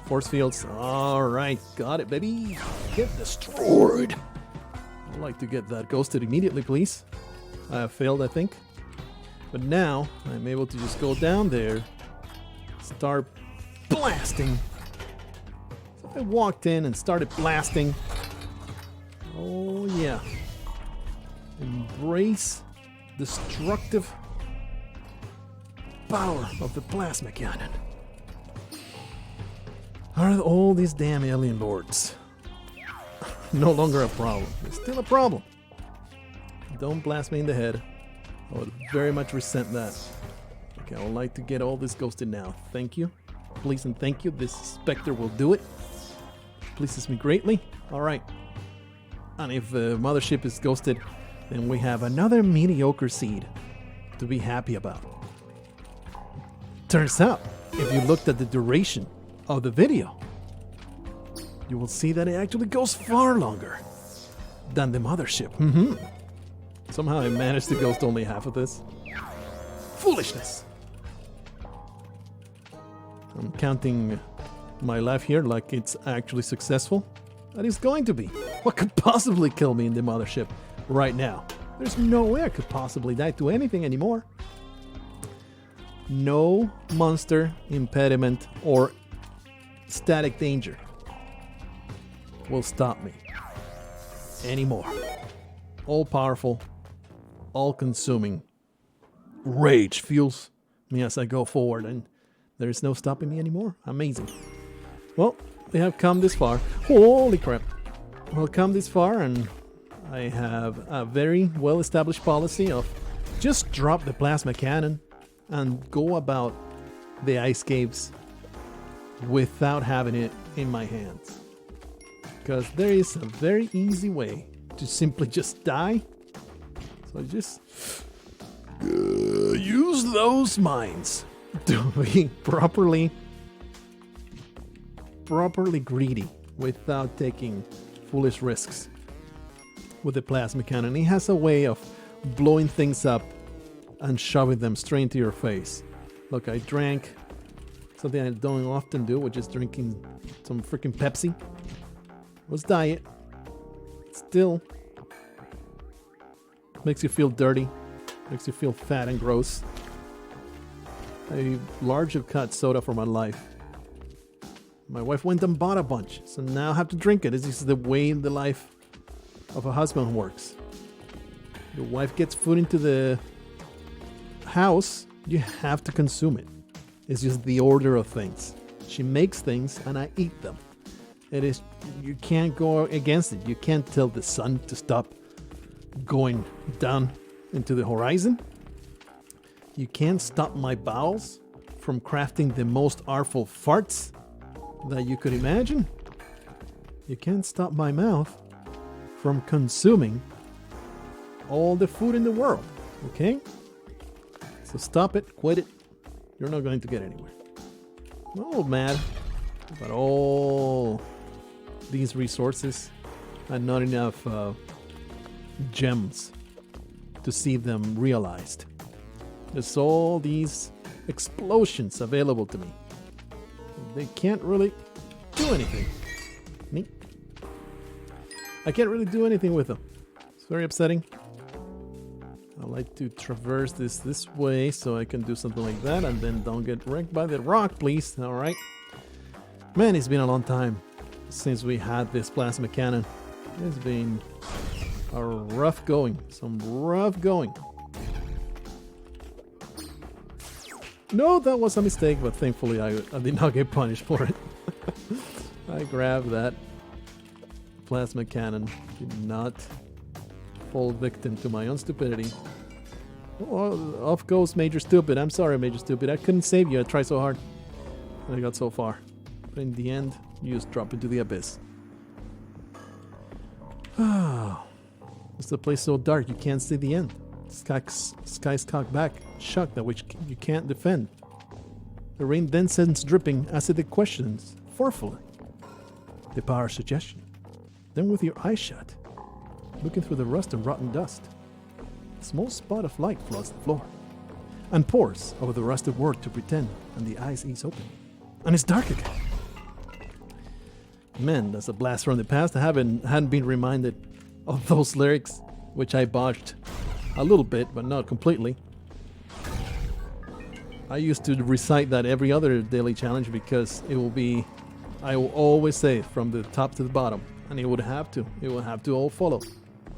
force fields. Alright, got it, baby. Get destroyed. I'd like to get that ghosted immediately, please. I have failed, I think. But now, I'm able to just go down there, start blasting. So I walked in and started blasting. Oh, yeah. Embrace destructive power of the plasma cannon. Are all these damn alien lords no longer a problem? It's still a problem. Don't blast me in the head. I would very much resent that. Okay, I would like to get all this ghosted now. Thank you. Please and thank you. This specter will do it. Pleases me greatly. Alright. And if the mothership is ghosted, then we have another mediocre seed to be happy about. Turns out, if you looked at the duration of the video, you will see that it actually goes far longer than the mothership. Somehow I managed to ghost only half of this. Foolishness! I'm counting my life here like it's actually successful. That is going to be. What could possibly kill me in the mothership right now? There's no way I could possibly die to anything anymore. No monster, impediment, or static danger will stop me anymore. All powerful, all consuming rage fuels me as I go forward, and there is no stopping me anymore. Amazing. Well, we have come this far. Holy crap. We've come this far, and I have a very well established policy of just drop the plasma cannon and go about the ice caves without having it in my hands. Because there is a very easy way to simply just die. So just Use those minds to be properly greedy without taking foolish risks with the plasma cannon. It has a way of blowing things up and shoving them straight into your face. Look, I drank something I don't often do, which is drinking some freaking Pepsi. It was diet. Still makes you feel dirty, makes you feel fat and gross. A large of cut soda for my life. My wife went and bought a bunch, so now I have to drink it. This is the way the life of a husband works. Your wife gets food into the house, you have to consume it. It's just the order of things. She makes things and I eat them. You can't go against it. You can't tell the sun to stop going down into the horizon. You can't stop my bowels from crafting the most artful farts that you could imagine. You can't stop my mouth from consuming all the food in the world, okay? So stop it, quit it. You're not going to get anywhere. I'm a little mad about all these resources and not enough gems to see them realized. There's all these explosions available to me. They can't really do anything. Neat. I can't really do anything with them. It's very upsetting. I like to traverse this way so I can do something like that and then don't get wrecked by the rock, please. All right. Man, it's been a long time since we had this plasma cannon. It's been a rough going. Some rough going. No, that was a mistake, but thankfully I did not get punished for it. I grabbed that plasma cannon. Did not fall victim to my own stupidity. Oh, off goes Major Stupid. I'm sorry, Major Stupid. I couldn't save you. I tried so hard. And I got so far. But in the end, you just drop into the abyss. It's the place so dark you can't see the end. Sky's cocked back, shocked that which you can't defend. The rain then sends dripping acidic questions, forcefully. The power of suggestion. Then with your eyes shut, looking through the rust and rotten dust, a small spot of light floods the floor and pours over the rusted word to pretend, and the eyes ease open. And it's dark again. Man, that's a blast from the past. I hadn't been reminded of those lyrics, which I botched a little bit, but not completely. I used to recite that every other daily challenge because I will always say it from the top to the bottom, and it would have to all follow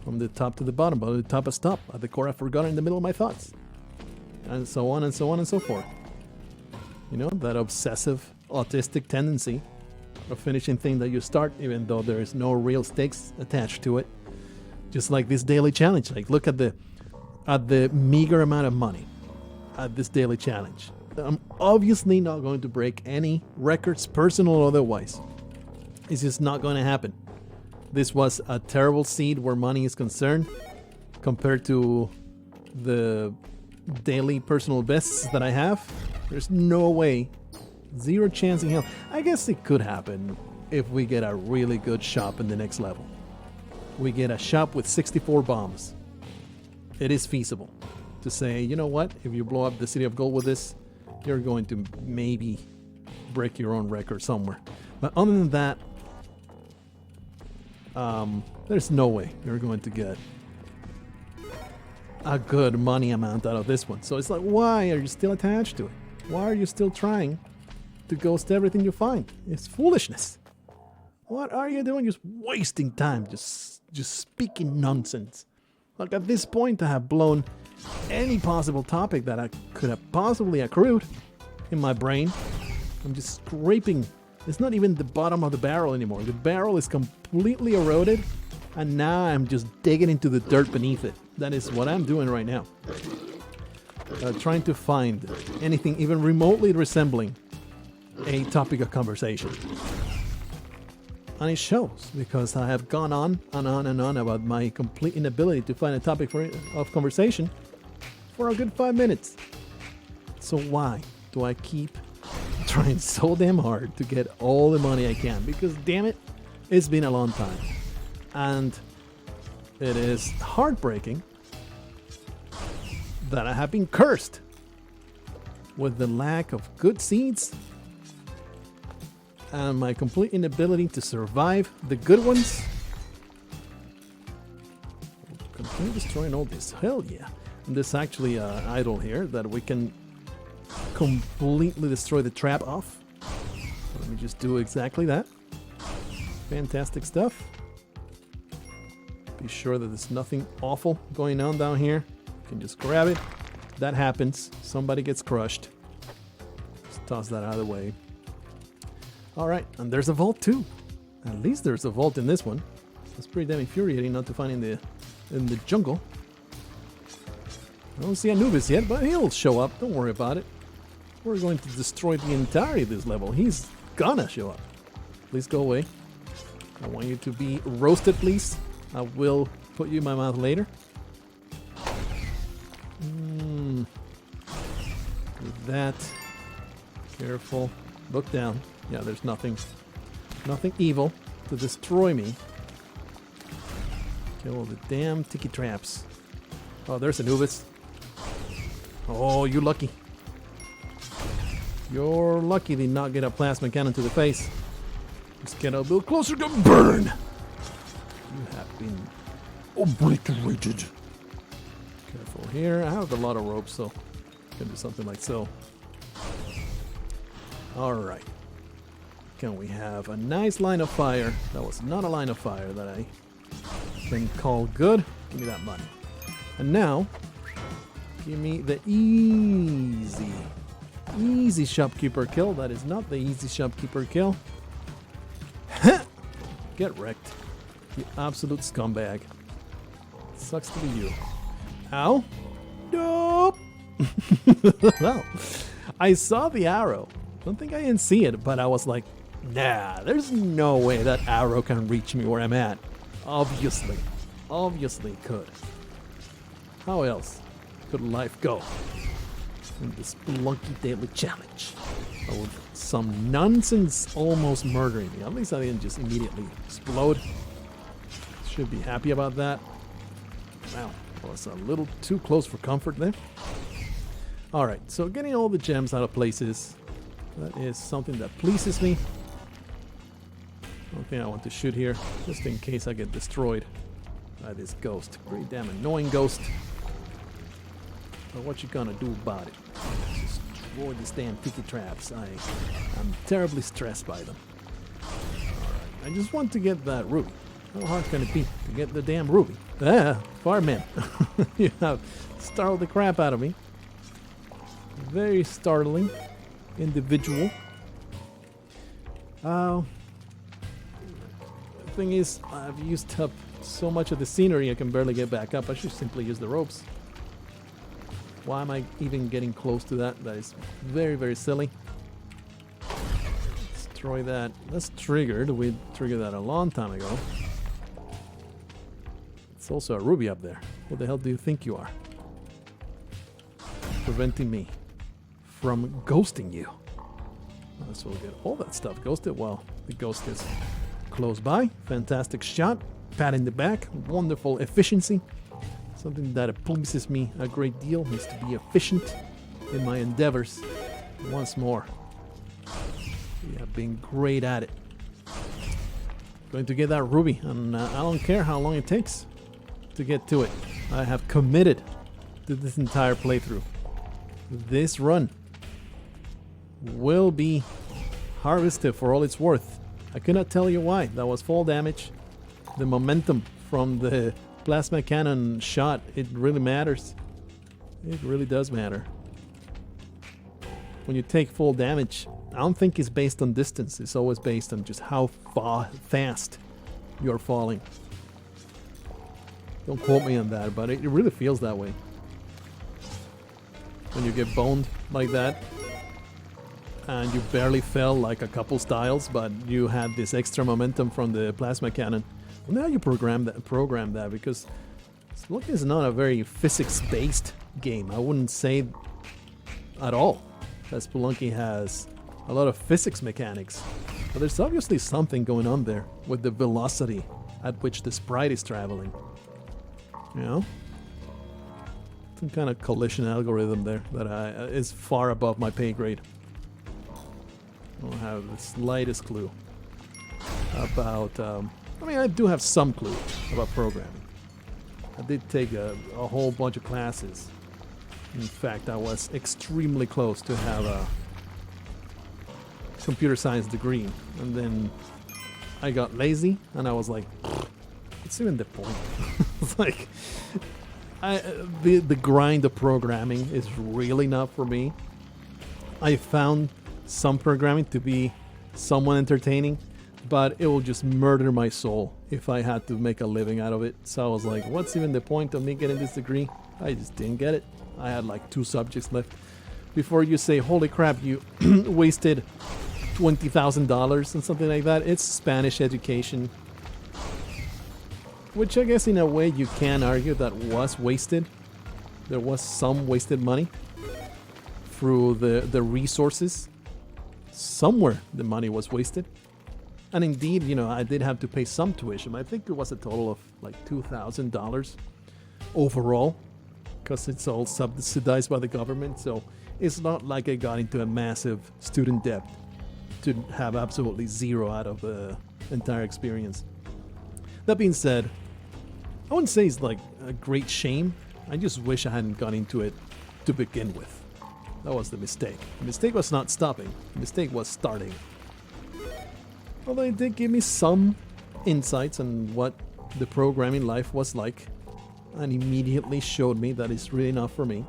from the top to the bottom, but at the top I stop, at the core I forgot in the middle of my thoughts, and so on and so on and so forth. You know, that obsessive autistic tendency of finishing things that you start even though there is no real stakes attached to it. Just like this daily challenge. Like, look at the meager amount of money at this daily challenge. I'm obviously not going to break any records, personal or otherwise. It's just not going to happen. This was a terrible seed where money is concerned compared to the daily personal bests that I have. There's no way, zero chance in hell. I guess it could happen if we get a really good shop in the next level. We get a shop with 64 bombs. It is feasible to say, you know what, if you blow up the City of Gold with this, you're going to maybe break your own record somewhere. But other than that, there's no way you're going to get a good money amount out of this one. So it's like, why are you still attached to it? Why are you still trying to ghost everything you find? It's foolishness. What are you doing? Just wasting time, just speaking nonsense. Like, at this point, I have blown any possible topic that I could have possibly accrued in my brain. I'm just scraping. It's not even the bottom of the barrel anymore. The barrel is completely eroded, and now I'm just digging into the dirt beneath it. That is what I'm doing right now. Trying to find anything even remotely resembling a topic of conversation. And it shows, because I have gone on and on and on about my complete inability to find a topic of conversation for a good 5 minutes. So why do I keep trying so damn hard to get all the money I can? Because damn it, it's been a long time. And it is heartbreaking that I have been cursed with the lack of good seeds and my complete inability to survive the good ones. Continue destroying all this. Hell yeah. And there's actually an idol here that we can completely destroy the trap off. So let me just do exactly that. Fantastic stuff. Be sure that there's nothing awful going on down here. You can just grab it. That happens. Somebody gets crushed. Just toss that out of the way. Alright, and there's a vault too. At least there's a vault in this one. It's pretty damn infuriating not to find in the jungle. I don't see Anubis yet, but he'll show up. Don't worry about it. We're going to destroy the entirety of this level. He's gonna show up. Please go away. I want you to be roasted, please. I will put you in my mouth later. With that, careful. Look down. Yeah, there's nothing evil to destroy me. Kill all the damn tiki traps. Oh, there's Anubis. Oh, you're lucky. You're lucky they not get a plasma cannon to the face. Just get a little closer to burn. You have been obliterated. Careful here. I have a lot of ropes, so I can do something like so. Alright. Can we have a nice line of fire? That was not a line of fire that I can call good. Give me that money. And now, give me the easy shopkeeper kill. That is not the easy shopkeeper kill. Get wrecked. You absolute scumbag. Sucks to be you. Ow. Nope. Well, I saw the arrow. Don't think I didn't see it, but I was like, nah, there's no way that arrow can reach me where I'm at. Obviously it could. How else could life go in this Spelunky daily challenge? With some nonsense almost murdering me. At least I didn't just immediately explode. Should be happy about that. Wow, I was a little too close for comfort there. Alright, so getting all the gems out of places, that is something that pleases me. One thing I want to shoot here, just in case I get destroyed by this ghost. Pretty damn annoying ghost. But what you gonna do about it? Just destroy these damn tiki traps. I'm terribly stressed by them. Alright, I just want to get that ruby. How hard can it be to get the damn ruby? Ah, fireman. You have startled the crap out of me. Very startling individual. The thing is, I've used up so much of the scenery I can barely get back up. I should simply use the ropes. Why am I even getting close to that? That is very, very silly. Destroy that. That's triggered. We triggered that a long time ago. It's also a ruby up there. What the hell do you think you are? Preventing me from ghosting you. So we'll get all that stuff ghosted while the ghost is close by. Fantastic shot. Pat in the back. Wonderful efficiency. Something that pleases me a great deal is to be efficient in my endeavors. Once more, we have been great at it. Going to get that ruby, and I don't care how long it takes to get to it. I have committed to this entire playthrough. This run will be harvested for all it's worth. I cannot tell you why. That was fall damage. The momentum from the plasma cannon shot, it really matters. It really does matter. When you take full damage, I don't think it's based on distance. It's always based on just how fast you're falling. Don't quote me on that, but it really feels that way. When you get boned like that, and you barely fell like a couple styles, but you had this extra momentum from the plasma cannon. Well, now you program that because Spelunky is not a very physics-based game. I wouldn't say at all that Spelunky has a lot of physics mechanics. But there's obviously something going on there with the velocity at which the sprite is traveling. You know? Some kind of collision algorithm there that is far above my pay grade. I don't have the slightest clue about... I mean, I do have some clue about programming. I did take a whole bunch of classes. In fact, I was extremely close to have a computer science degree. And then I got lazy and I was like, what's even the point? It's like, the grind of programming is really not for me. I found some programming to be somewhat entertaining, but it will just murder my soul if I had to make a living out of it. So I was like, what's even the point of me getting this degree? I just didn't get it. I had like 2 subjects left. Before you say, holy crap, you wasted $20,000 and something like that, it's Spanish education. Which I guess in a way you can argue that was wasted. There was some wasted money through the resources. Somewhere the money was wasted. And indeed, you know, I did have to pay some tuition. I think it was a total of like $2,000 overall, because it's all subsidized by the government. So it's not like I got into a massive student debt to have absolutely zero out of the entire experience. That being said, I wouldn't say it's like a great shame. I just wish I hadn't gone into it to begin with. That was the mistake. The mistake was not stopping. The mistake was starting. Although it did give me some insights on what the programming life was like, and immediately showed me that it's really not for me.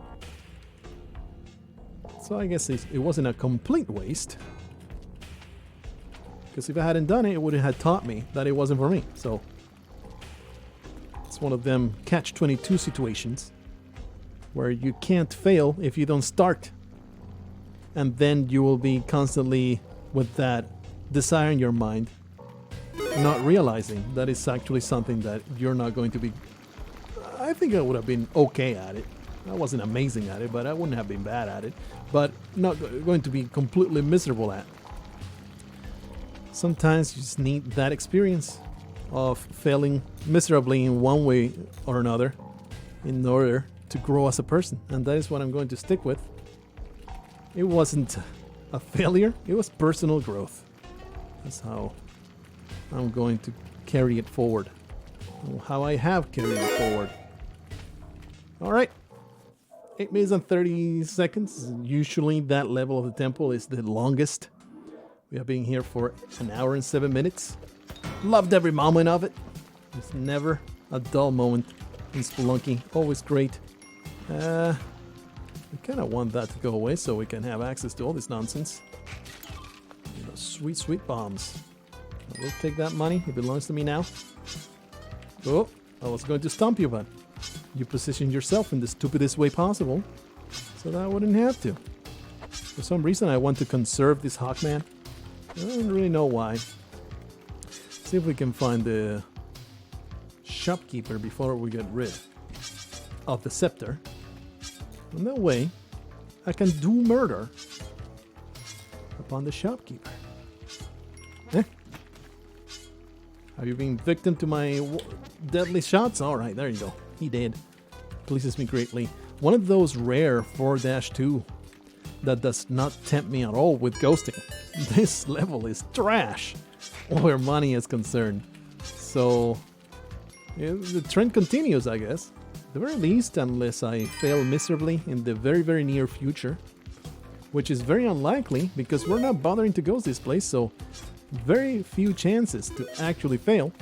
So I guess it wasn't a complete waste, because if I hadn't done it, it would have taught me that it wasn't for me. So it's one of them catch-22 situations where you can't fail if you don't start, and then you will be constantly with that desire in your mind, not realizing that it's actually something that you're not going to be. I think I would have been okay at it. I wasn't amazing at it, but I wouldn't have been bad at it, but not going to be completely miserable at. Sometimes you just need that experience of failing miserably in one way or another in order to grow as a person, and that is what I'm going to stick with. It wasn't a failure, it was personal growth. That's how I'm going to carry it forward. How I have carried it forward. Alright. 8 minutes and 30 seconds. Usually that level of the temple is the longest. We have been here for an hour and 7 minutes. Loved every moment of it. There's never a dull moment in Spelunky. Always great. We kind of want that to go away so we can have access to all this nonsense. Sweet, sweet bombs. I will take that money. It belongs to me now. Oh, I was going to stomp you, but you positioned yourself in the stupidest way possible, so that I wouldn't have to. For some reason, I want to conserve this Hawkman. I don't really know why. See if we can find the Shopkeeper before we get rid of the scepter. And that way, I can do murder upon the Shopkeeper. Have you been victim to my deadly shots? Alright, there you go. He did. Pleases me greatly. One of those rare 4-2 that does not tempt me at all with ghosting. This level is trash where money is concerned. So, yeah, the trend continues, I guess. At the very least, unless I fail miserably in the very, very near future. Which is very unlikely, because we're not bothering to ghost this place, so very few chances to actually fail.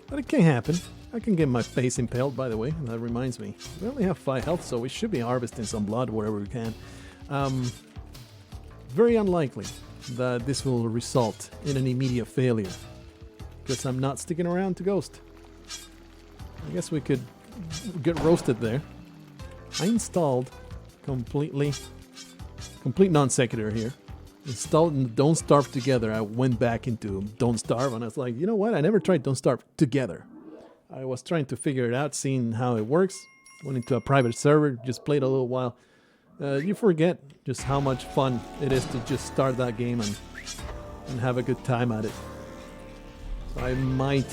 But it can happen. I can get my face impaled, by the way. That reminds me. We only have 5 health, so we should be harvesting some blood wherever we can. Very unlikely that this will result in an immediate failure, because I'm not sticking around to ghost. I guess we could get roasted there. I installed complete non sequitur here. Installed Don't Starve together. I went back into Don't Starve, and I was like, you know what? I never tried Don't Starve together. I was trying to figure it out, seeing how it works. Went into a private server, just played a little while. You forget just how much fun it is to just start that game and have a good time at it. So I might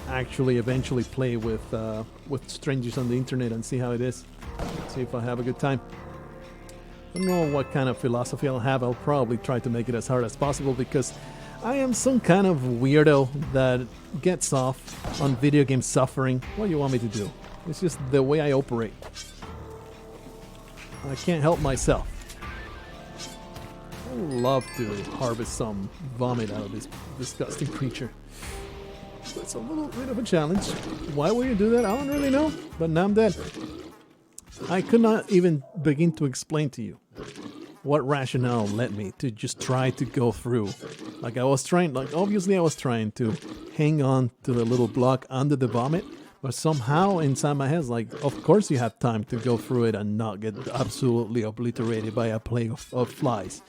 actually eventually play with strangers on the internet and see how it is. See if I have a good time. I don't know what kind of philosophy I'll have. I'll probably try to make it as hard as possible because I am some kind of weirdo that gets off on video game suffering. What do you want me to do? It's just the way I operate. I can't help myself. I would love to harvest some vomit out of this disgusting creature. It's a little bit of a challenge. Why would you do that? I don't really know, but now I'm dead. I could not even begin to explain to you what rationale led me to just try to go through. Like obviously I was trying to hang on to the little block under the vomit, but somehow inside my head, it's like, of course you have time to go through it and not get absolutely obliterated by a plague of flies.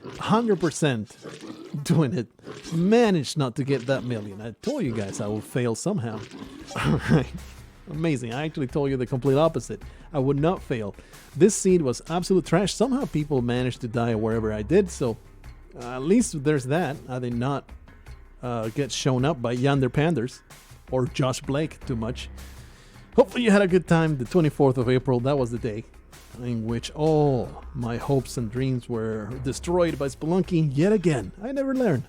100% doing it. Managed not to get that million. I told you guys I will fail somehow. Alright. Amazing. I actually told you the complete opposite. I would not fail. This seed was absolute trash. Somehow people managed to die wherever I did, so at least there's that. I did not get shown up by Yander Panders or Josh Blake too much. Hopefully you had a good time. The 24th of April, that was the day in which all my hopes and dreams were destroyed by Spelunky yet again. I never learned.